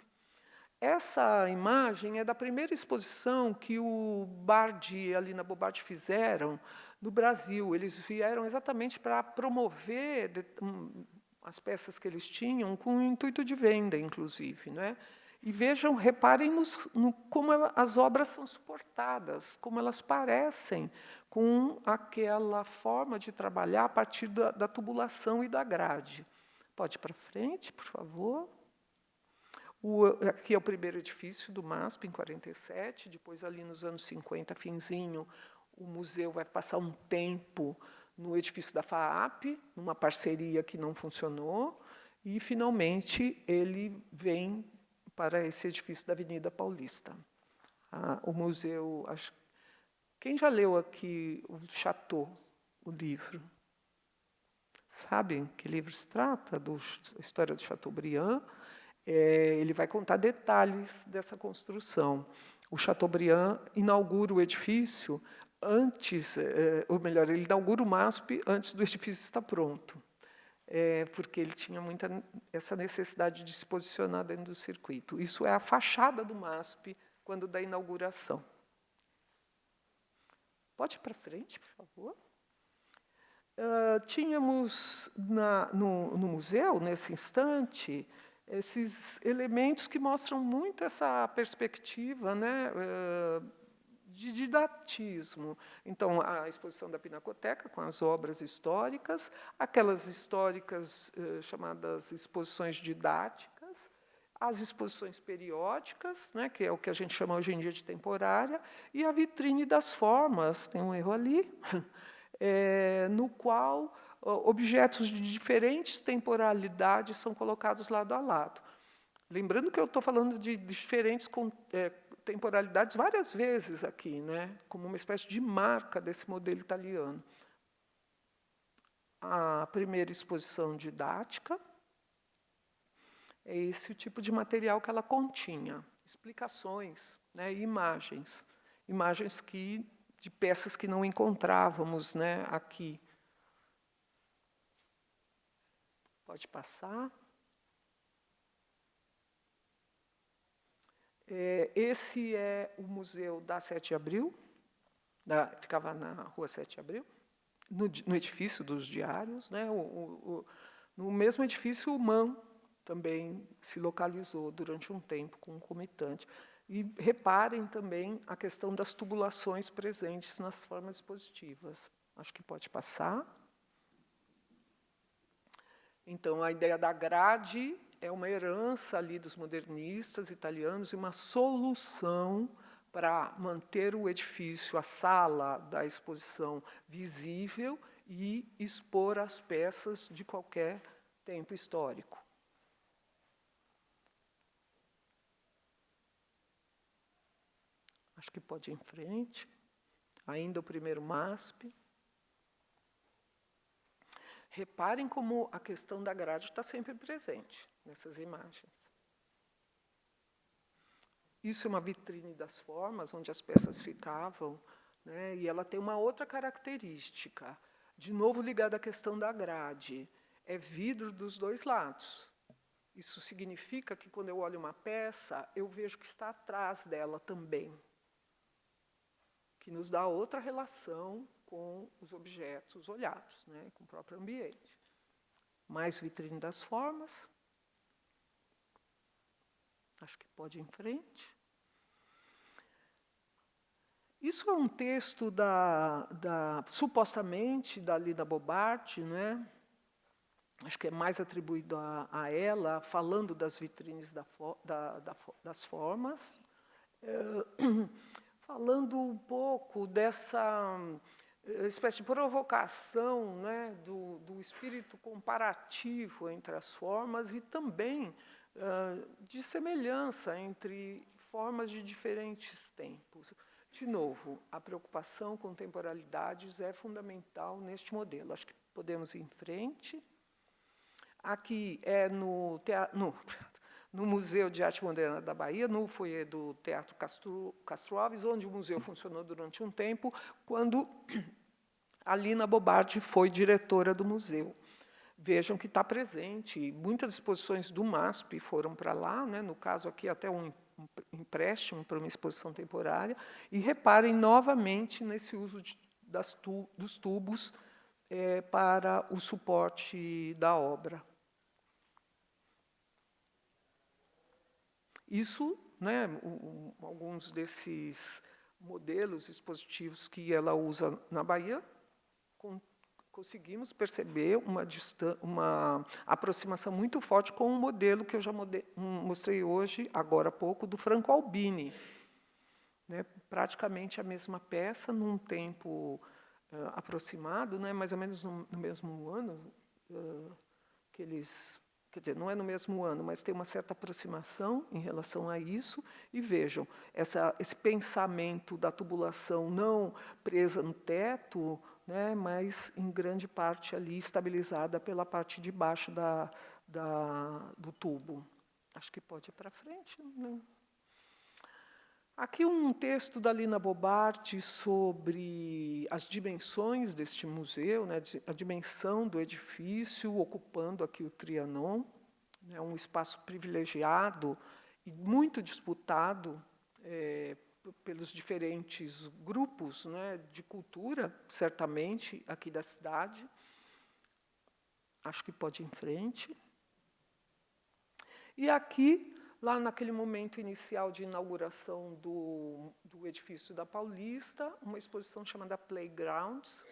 Essa imagem é da primeira exposição que o Bardi e a Lina Bobardi fizeram no Brasil. Eles vieram exatamente para promover as peças que eles tinham, com o intuito de venda, inclusive, né? E vejam, reparem como as obras são suportadas, como elas parecem com aquela forma de trabalhar a partir da tubulação e da grade. Pode ir para frente, por favor. Aqui é o primeiro edifício do MASP, em 47, depois, ali nos anos 50, finzinho, o museu vai passar um tempo no edifício da FAAP, numa parceria que não funcionou, e, finalmente, ele vem para esse edifício da Avenida Paulista. O museu... Quem já leu aqui o Chateau, o livro? Sabem que livro se trata? Da história do Chateaubriand. Ele vai contar detalhes dessa construção. O Chateaubriand inaugura o edifício antes, ou melhor, ele inaugura o MASP antes do edifício estar pronto, porque ele tinha essa necessidade de se posicionar dentro do circuito. Isso é a fachada do MASP quando da inauguração. Pode ir para frente, por favor. Tínhamos no museu, nesse instante, esses elementos que mostram muito essa perspectiva, né, de didatismo. Então, a exposição da Pinacoteca, com as obras históricas, aquelas históricas chamadas exposições didáticas, as exposições periódicas, né, que é o que a gente chama hoje em dia de temporária, e a vitrine das formas, tem um erro ali, no qual objetos de diferentes temporalidades são colocados lado a lado. Lembrando que eu estou falando de diferentes temporalidades várias vezes aqui, né, como uma espécie de marca desse modelo italiano. A primeira exposição didática é esse o tipo de material que ela continha, explicações, né, e imagens de peças que não encontrávamos, né, aqui. Pode passar. Esse é o museu da 7 de Abril, ficava na Rua 7 de Abril, no edifício dos diários, né? No mesmo edifício, o MAM também se localizou durante um tempo concomitante. E reparem também a questão das tubulações presentes nas formas expositivas. Acho que pode passar. Então, a ideia da grade é uma herança ali dos modernistas italianos e uma solução para manter o edifício, a sala da exposição visível e expor as peças de qualquer tempo histórico. Acho que pode ir em frente. Ainda o primeiro MASP. Reparem como a questão da grade está sempre presente nessas imagens. Isso é uma vitrine das formas, onde as peças ficavam, né, e ela tem uma outra característica, de novo ligada à questão da grade. É vidro dos dois lados. Isso significa que, quando eu olho uma peça, eu vejo que está atrás dela também, que nos dá outra relação com os objetos olhados, né, com o próprio ambiente. Mais vitrine das formas. Acho que pode ir em frente. Isso é um texto supostamente da Lina Bobardi, né? Acho que é mais atribuído a ela, falando das vitrines das formas, falando um pouco dessa espécie de provocação, né, do espírito comparativo entre as formas e também de semelhança entre formas de diferentes tempos. De novo, a preocupação com temporalidades é fundamental neste modelo. Acho que podemos ir em frente. Aqui é no Museu de Arte Moderna da Bahia, no foyer do Teatro Castro Alves, onde o museu funcionou durante um tempo, quando a Lina Bobardi foi diretora do museu. Vejam que está presente. Muitas exposições do MASP foram para lá, né? No caso aqui até um empréstimo para uma exposição temporária. E reparem novamente nesse uso dos tubos para o suporte da obra. Isso, né, alguns desses modelos expositivos que ela usa na Bahia, conseguimos perceber uma aproximação muito forte com o modelo que eu já mostrei hoje, agora há pouco, do Franco Albini. Né, praticamente a mesma peça, num tempo aproximado, né, mais ou menos no mesmo ano que eles... Quer dizer, não é no mesmo ano, mas tem uma certa aproximação em relação a isso. E vejam, esse pensamento da tubulação não presa no teto, né, mas, em grande parte, ali estabilizada pela parte de baixo do tubo. Acho que pode ir para frente. Né? Aqui um texto da Lina Bobardi sobre as dimensões deste museu, né, a dimensão do edifício, ocupando aqui o Trianon, né, um espaço privilegiado e muito disputado pelos diferentes grupos, né, de cultura, certamente, aqui da cidade. Acho que pode ir em frente. E aqui, lá naquele momento inicial de inauguração do edifício da Paulista, uma exposição chamada Playgrounds,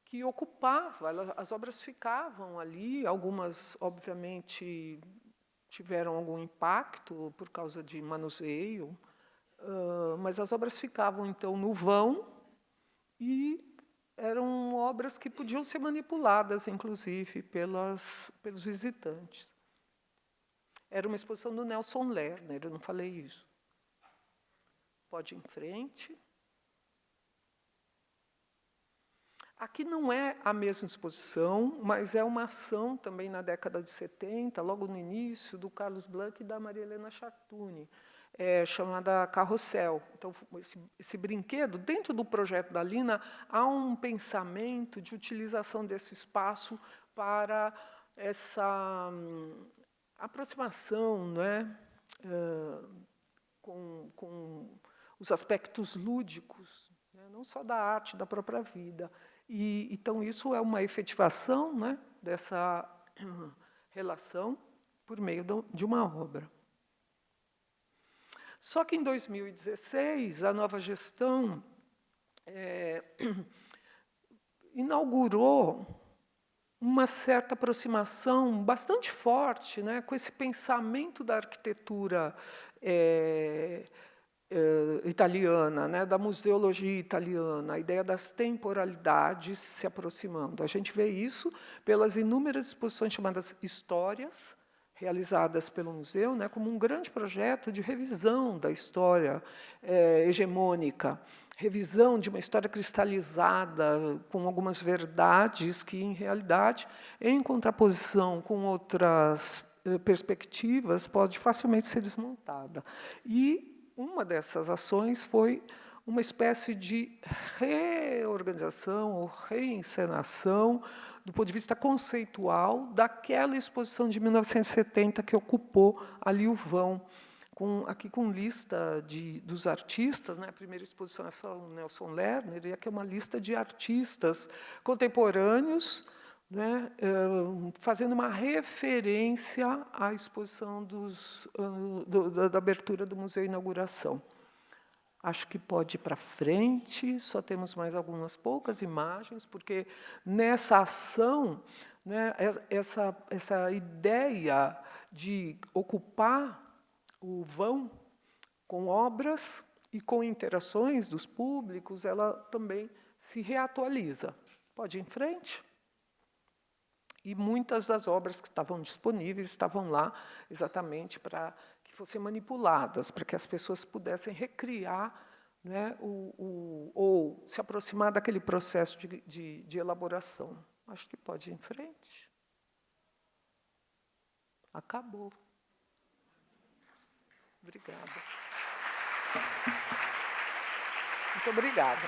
que ocupava, as obras ficavam ali, algumas, obviamente, tiveram algum impacto por causa de manuseio, mas as obras ficavam, então, no vão e eram obras que podiam ser manipuladas, inclusive, pelos visitantes. Era uma exposição do Nelson Lerner, eu não falei isso. Pode ir em frente. Aqui não é a mesma exposição, mas é uma ação também na década de 70, logo no início, do Carlos Blanc e da Maria Helena Chartuni, chamada Carrossel. Então, esse brinquedo, dentro do projeto da Lina, há um pensamento de utilização desse espaço para essa aproximação, né, com os aspectos lúdicos, né, não só da arte, da própria vida. Então, isso é uma efetivação, né, dessa relação por meio de uma obra. Só que, em 2016, a nova gestão inaugurou uma certa aproximação bastante forte, né, com esse pensamento da arquitetura italiana, né, da museologia italiana, a ideia das temporalidades se aproximando. A gente vê isso pelas inúmeras exposições chamadas Histórias, realizadas pelo museu, né, como um grande projeto de revisão da história hegemônica, revisão de uma história cristalizada, com algumas verdades que, em realidade, em contraposição com outras perspectivas, pode facilmente ser desmontada. E uma dessas ações foi uma espécie de reorganização ou reencenação do ponto de vista conceitual daquela exposição de 1970 que ocupou ali o vão, aqui com lista dos artistas, né? A primeira exposição é só o Nelson Lerner, e aqui é uma lista de artistas contemporâneos, né? Fazendo uma referência à exposição da abertura do museu e inauguração. Acho que pode ir para frente, só temos mais algumas poucas imagens, porque nessa ação, né, essa ideia de ocupar o vão com obras e com interações dos públicos, ela também se reatualiza. Pode ir em frente? E muitas das obras que estavam disponíveis estavam lá exatamente para que fossem manipuladas, para que as pessoas pudessem recriar, né, ou se aproximar daquele processo de elaboração. Acho que pode ir em frente. Acabou. Obrigada. Muito obrigada.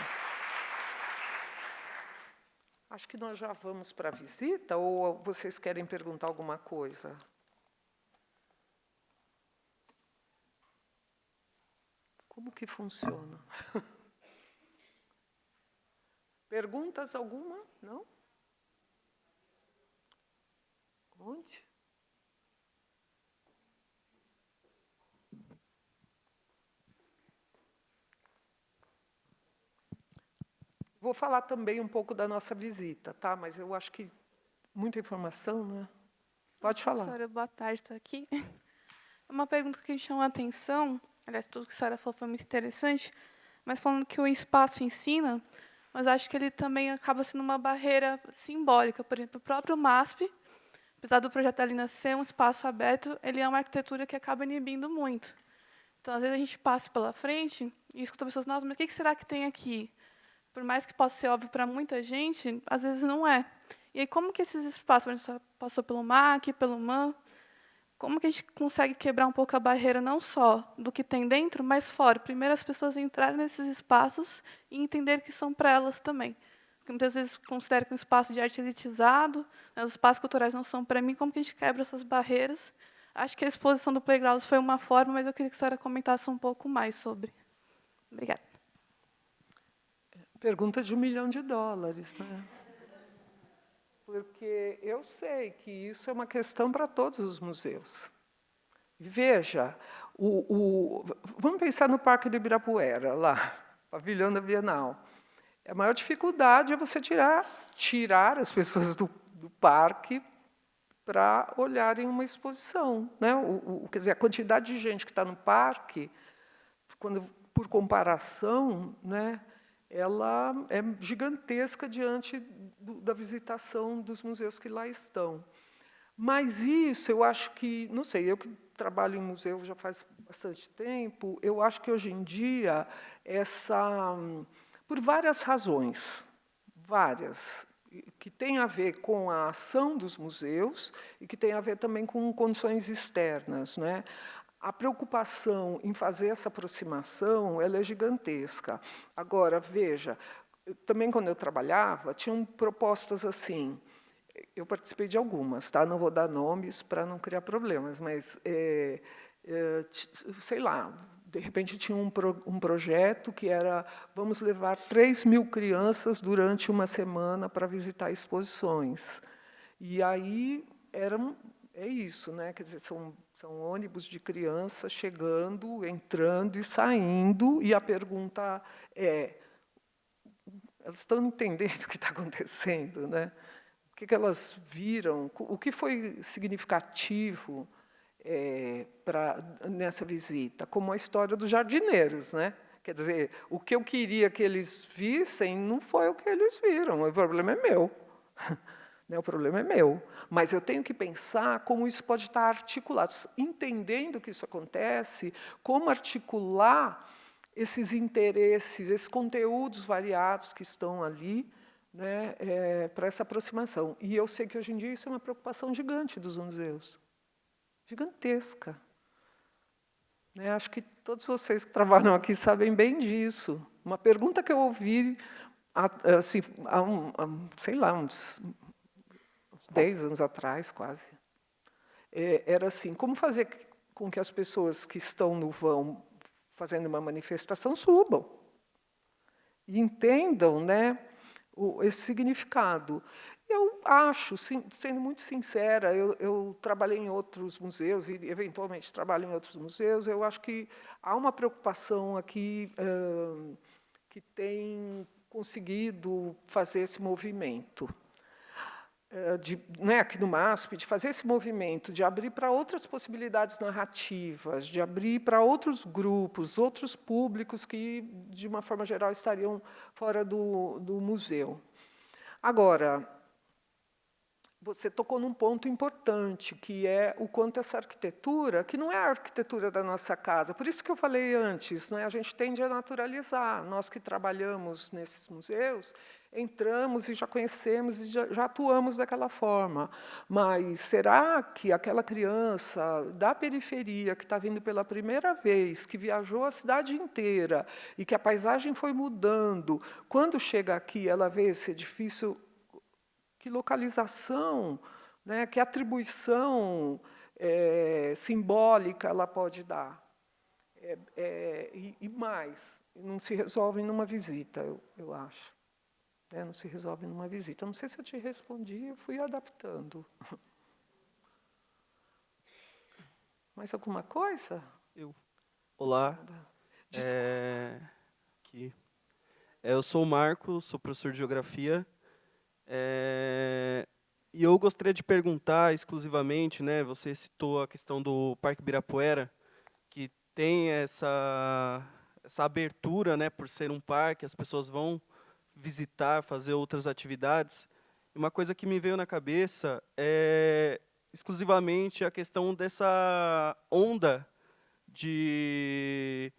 Acho que nós já vamos para a visita, ou vocês querem perguntar alguma coisa? Como que funciona? Perguntas alguma? Não? Onde? Vou falar também um pouco da nossa visita, tá? Mas eu acho que muita informação, né? Pode falar. Professora, boa tarde, estou aqui. Uma pergunta que me chamou a atenção, aliás, tudo que a senhora falou foi muito interessante, mas falando que o espaço ensina, mas acho que ele também acaba sendo uma barreira simbólica. Por exemplo, o próprio MASP, apesar do projeto da Lina ser um espaço aberto, ele é uma arquitetura que acaba inibindo muito. Então, às vezes, a gente passa pela frente e escuta pessoas, nossa, mas o que será que tem aqui? Por mais que possa ser óbvio para muita gente, às vezes não é. E aí, como que esses espaços, a gente passou pelo MAC, pelo MAN, como que a gente consegue quebrar um pouco a barreira, não só do que tem dentro, mas fora? Primeiro, as pessoas entrarem nesses espaços e entender que são para elas também. Porque muitas vezes considero que um espaço de arte elitizado, né, os espaços culturais não são para mim, como que a gente quebra essas barreiras? Acho que a exposição do Playgrounds foi uma forma, mas eu queria que a senhora comentasse um pouco mais sobre. Obrigada. Pergunta de $1 milhão, né? Porque eu sei que isso é uma questão para todos os museus. Veja, vamos pensar no Parque do Ibirapuera, lá, pavilhão da Bienal. A maior dificuldade é você tirar as pessoas do parque para olharem uma exposição, né? Quer dizer, a quantidade de gente que está no parque, por comparação, né, ela é gigantesca diante da visitação dos museus que lá estão. Mas isso, eu acho que, não sei, eu que trabalho em museu já faz bastante tempo, eu acho que, hoje em dia, por várias razões, que tem a ver com a ação dos museus e que tem a ver também com condições externas, né? A preocupação em fazer essa aproximação, ela é gigantesca. Agora, veja, também quando eu trabalhava, tinham propostas assim. Eu participei de algumas, tá? Não vou dar nomes para não criar problemas, mas, sei lá, de repente tinha um projeto que era: vamos levar 3.000 crianças durante uma semana para visitar exposições. E aí é isso, né? Quer dizer, são ônibus de crianças chegando, entrando e saindo, e a pergunta é: elas estão entendendo o que está acontecendo, né? O que elas viram? O que foi significativo nessa visita? Como a história dos jardineiros, né? Quer dizer, o que eu queria que eles vissem não foi o que eles viram, o problema é meu. né? O problema é meu. Mas eu tenho que pensar como isso pode estar articulado, entendendo que isso acontece, como articular esses interesses, esses conteúdos variados que estão ali, né, para essa aproximação. E eu sei que, hoje em dia, isso é uma preocupação gigante dos museus, gigantesca. Né, acho que todos vocês que trabalham aqui sabem bem disso. Uma pergunta que eu ouvi, assim, sei lá, uns 10 anos atrás, quase, era assim: como fazer com que as pessoas que estão no vão fazendo uma manifestação subam e entendam, né, esse significado. Eu acho, sendo muito sincera, eu trabalhei em outros museus e, eventualmente, trabalho em outros museus, eu acho que há uma preocupação aqui que tem conseguido fazer esse movimento, né, aqui no MASP, de fazer esse movimento, de abrir para outras possibilidades narrativas, de abrir para outros grupos, outros públicos que, de uma forma geral, estariam fora do museu. Agora, você tocou num ponto importante, que é o quanto essa arquitetura, que não é a arquitetura da nossa casa, por isso que eu falei antes, né, a gente tende a naturalizar. Nós que trabalhamos nesses museus, entramos e já conhecemos e já atuamos daquela forma. Mas será que aquela criança da periferia, que está vindo pela primeira vez, que viajou a cidade inteira e que a paisagem foi mudando, quando chega aqui, ela vê esse edifício, que localização, né, que atribuição simbólica ela pode dar? E mais, não se resolve numa visita, eu acho. Não se resolve numa visita. Não sei se eu te respondi, eu fui adaptando. Mais alguma coisa? Olá. Eu sou o Marco, sou professor de Geografia. E eu gostaria de perguntar exclusivamente, né, você citou a questão do Parque Ibirapuera, que tem essa abertura, né, por ser um parque, as pessoas vão visitar, fazer outras atividades. Uma coisa que me veio na cabeça é exclusivamente a questão dessa onda de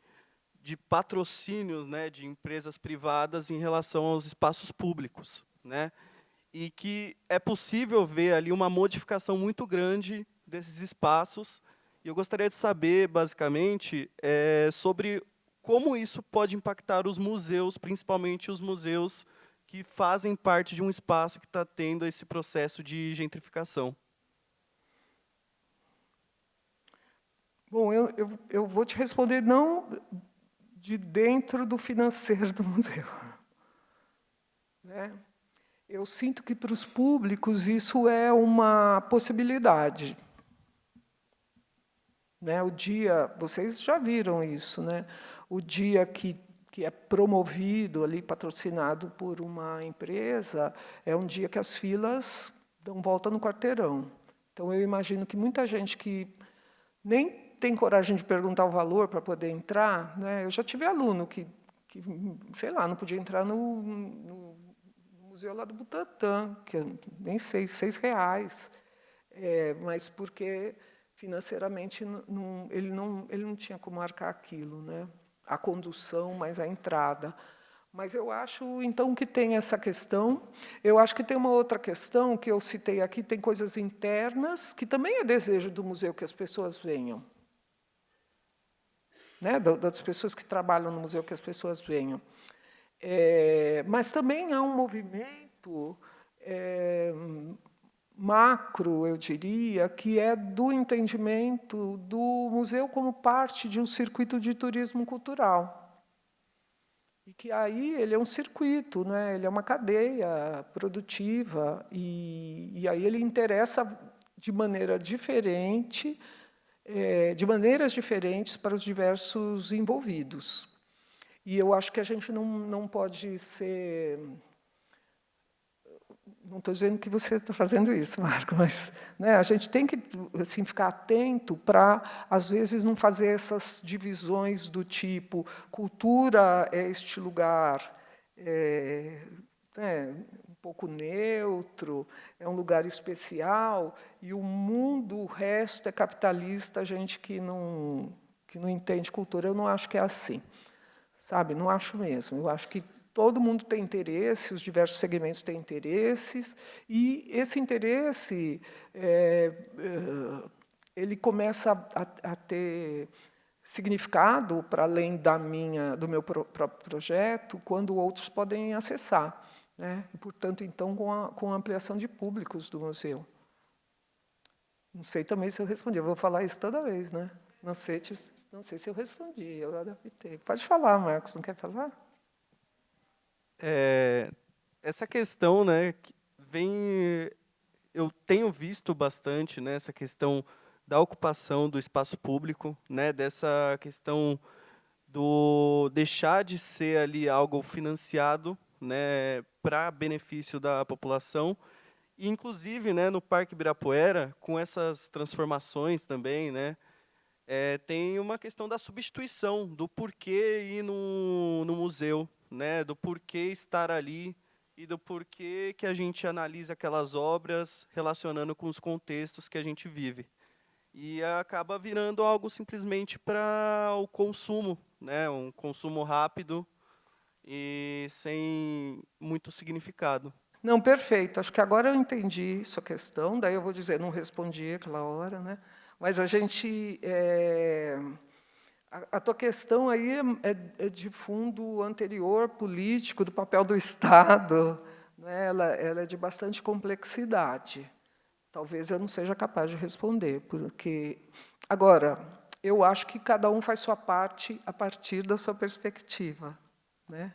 patrocínios, né, de empresas privadas em relação aos espaços públicos, né? E que é possível ver ali uma modificação muito grande desses espaços. E eu gostaria de saber, basicamente, sobre como isso pode impactar os museus, principalmente os museus que fazem parte de um espaço que está tendo esse processo de gentrificação. Bom, eu vou te responder não de dentro do financeiro do museu, né? Eu sinto que, para os públicos, isso é uma possibilidade. Né? O dia, vocês já viram isso, né? O dia que é promovido, ali, patrocinado por uma empresa, é um dia que as filas dão volta no quarteirão. Então, eu imagino que muita gente que nem tem coragem de perguntar o valor para poder entrar, né? Eu já tive aluno que, sei lá, não podia entrar no museu lá do Butantã, que eu nem sei, R$6, mas porque financeiramente ele não tinha como arcar aquilo, né? A condução, mas a entrada. Mas eu acho, então, que tem essa questão. Eu acho que tem uma outra questão que eu citei aqui, tem coisas internas, que também é desejo do museu que as pessoas venham. Né? Das pessoas que trabalham no museu, que as pessoas venham. Mas também há um movimento macro, eu diria, que é do entendimento do museu como parte de um circuito de turismo cultural. E que aí ele é um circuito, né? Ele é uma cadeia produtiva, e aí ele interessa de maneira diferente, de maneiras diferentes para os diversos envolvidos. E eu acho que a gente não pode ser... Não estou dizendo que você está fazendo isso, Marco, mas, né, a gente tem que, assim, ficar atento para, às vezes, não fazer essas divisões do tipo cultura é este lugar, um pouco neutro, é um lugar especial, e o mundo, o resto é capitalista, gente que não entende cultura. Eu não acho que é assim, sabe? Não acho mesmo. Eu acho que todo mundo tem interesse, os diversos segmentos têm interesses, e esse interesse ele começa a ter significado para além do meu próprio projeto, quando outros podem acessar, né? E, portanto, então, com a ampliação de públicos do museu. Não sei também se eu respondi. Eu vou falar isso toda vez, né? Não sei se eu respondi. Eu adaptei. Pode falar, Marcos. Não quer falar? Essa questão, né, eu tenho visto bastante, né, essa questão da ocupação do espaço público, né, dessa questão do deixar de ser ali algo financiado, né, para benefício da população. E, inclusive, né, no Parque Ibirapuera, com essas transformações também, né, tem uma questão da substituição, do porquê ir no museu, né, do porquê estar ali e do porquê que a gente analisa aquelas obras relacionando com os contextos que a gente vive. E acaba virando algo simplesmente para o consumo, né, um consumo rápido e sem muito significado. Não, perfeito. Acho que agora eu entendi sua questão. Daí eu vou dizer, não respondi aquela hora, né? Mas a gente... a tua questão aí é de fundo anterior, político, do papel do Estado, né? Ela é de bastante complexidade. Talvez eu não seja capaz de responder, porque... Agora, eu acho que cada um faz sua parte a partir da sua perspectiva, né?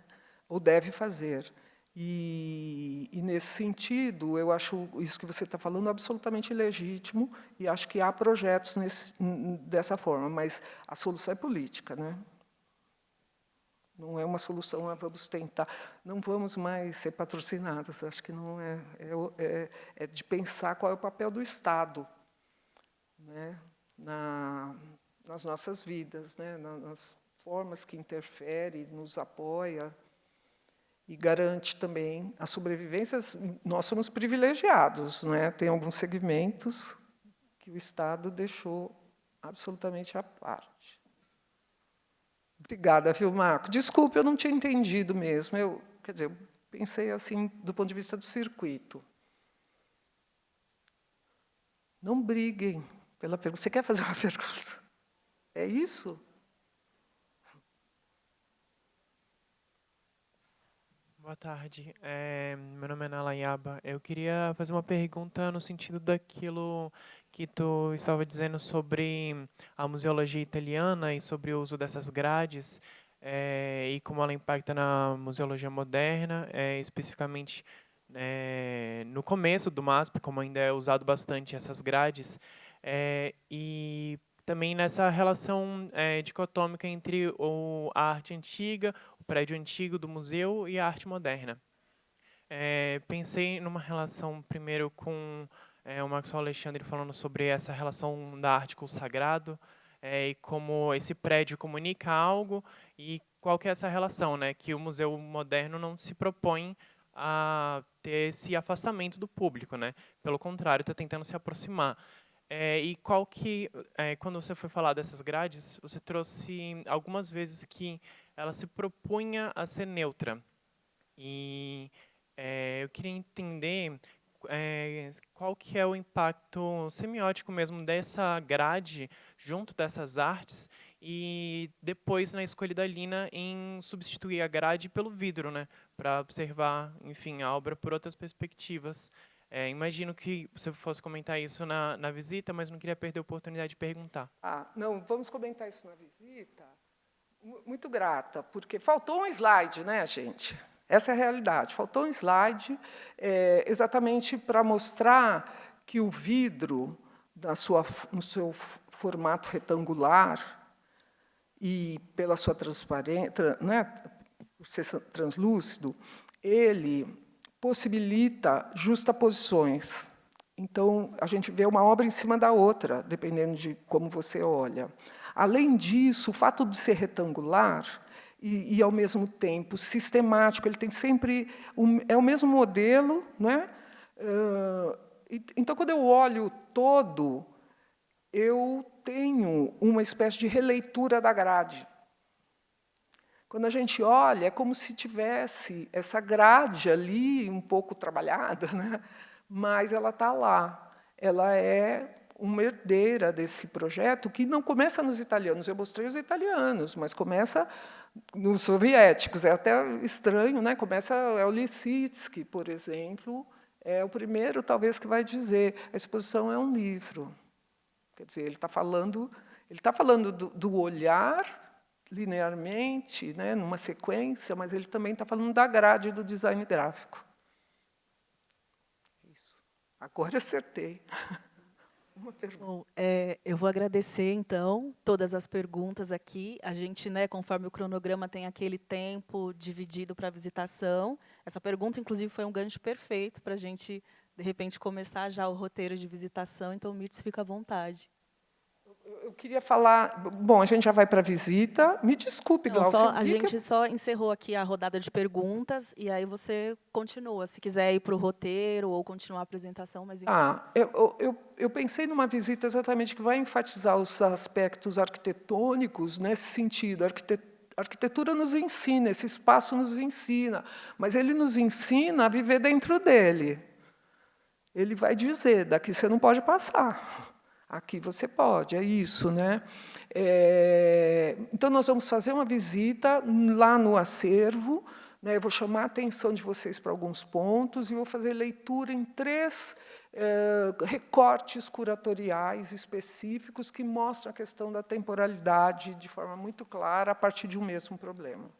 Ou deve fazer. E, nesse sentido, eu acho isso que você está falando absolutamente legítimo, e acho que há projetos dessa forma, mas a solução é política, né? Não é uma solução, vamos tentar, não vamos mais ser patrocinados, acho que não é de pensar qual é o papel do Estado, né? Nas nossas vidas, né? Nas formas que interfere, nos apoia, e garante também a sobrevivência. Nós somos privilegiados, né? Tem alguns segmentos que o Estado deixou absolutamente à parte. Obrigada, viu, Marco? Desculpe, eu não tinha entendido mesmo. Quer dizer, eu pensei assim do ponto de vista do circuito. Não briguem pela pergunta. Você quer fazer uma pergunta? É isso? Boa tarde. Meu nome é Nala Yaba. Eu queria fazer uma pergunta no sentido daquilo que tu estava dizendo sobre a museologia italiana e sobre o uso dessas grades e como ela impacta na museologia moderna, especificamente no começo do MASP, como ainda é usado bastante essas grades, e também nessa relação dicotômica entre a arte antiga, o prédio antigo do museu e a arte moderna. Pensei numa relação primeiro com o Maxwell Alexandre falando sobre essa relação da arte com o sagrado e como esse prédio comunica algo e qual que é essa relação, né? Que o museu moderno não se propõe a ter esse afastamento do público, né? Pelo contrário, está tentando se aproximar. E qual que, quando você foi falar dessas grades, você trouxe algumas vezes que ela se propunha a ser neutra. E eu queria entender qual que é o impacto semiótico mesmo dessa grade junto dessas artes e depois na escolha da Lina em substituir a grade pelo vidro, né, para observar, enfim, a obra por outras perspectivas. Imagino que você fosse comentar isso na visita, mas não queria perder a oportunidade de perguntar. Não, vamos comentar isso na visita. Muito grata, porque faltou um slide, né, gente? Essa é a realidade. Faltou um slide exatamente para mostrar que o vidro, no seu formato retangular e pela sua transparência, né, por ser translúcido, ele possibilita justaposições. Então, a gente vê uma obra em cima da outra, dependendo de como você olha. Além disso, o fato de ser retangular, e, ao mesmo tempo, sistemático. Ele tem sempre é o mesmo modelo, né? Então, quando eu olho o todo, eu tenho uma espécie de releitura da grade. Quando a gente olha, é como se tivesse essa grade ali, um pouco trabalhada, né? Mas ela está lá. Ela é uma herdeira desse projeto, que não começa nos italianos. Eu mostrei os italianos, mas começa nos soviéticos. É até estranho, né? Começa o Lissitsky, por exemplo, é o primeiro, talvez, que vai dizer a exposição é um livro. Quer dizer, ele está falando do olhar linearmente, né, numa sequência, mas ele também está falando da grade do design gráfico. Isso. Agora acertei. Bom, eu vou agradecer, então, todas as perguntas aqui. A gente, né, conforme o cronograma tem aquele tempo dividido para a visitação, essa pergunta, inclusive, foi um gancho perfeito para a gente, de repente, começar já o roteiro de visitação. Então, Mirtz, fica à vontade. Eu queria falar... Bom, a gente já vai para a visita. Me desculpe, Glaucia. A gente só encerrou aqui a rodada de perguntas, e aí você continua, se quiser ir para o roteiro ou continuar a apresentação. Mas eu pensei numa visita exatamente que vai enfatizar os aspectos arquitetônicos nesse sentido. A arquitetura nos ensina, esse espaço nos ensina, mas ele nos ensina a viver dentro dele. Ele vai dizer, daqui você não pode passar. Aqui você pode, é isso, né? Então, nós vamos fazer uma visita lá no acervo, né? Eu vou chamar a atenção de vocês para alguns pontos e vou fazer leitura em 3 recortes curatoriais específicos que mostram a questão da temporalidade de forma muito clara a partir de um mesmo problema.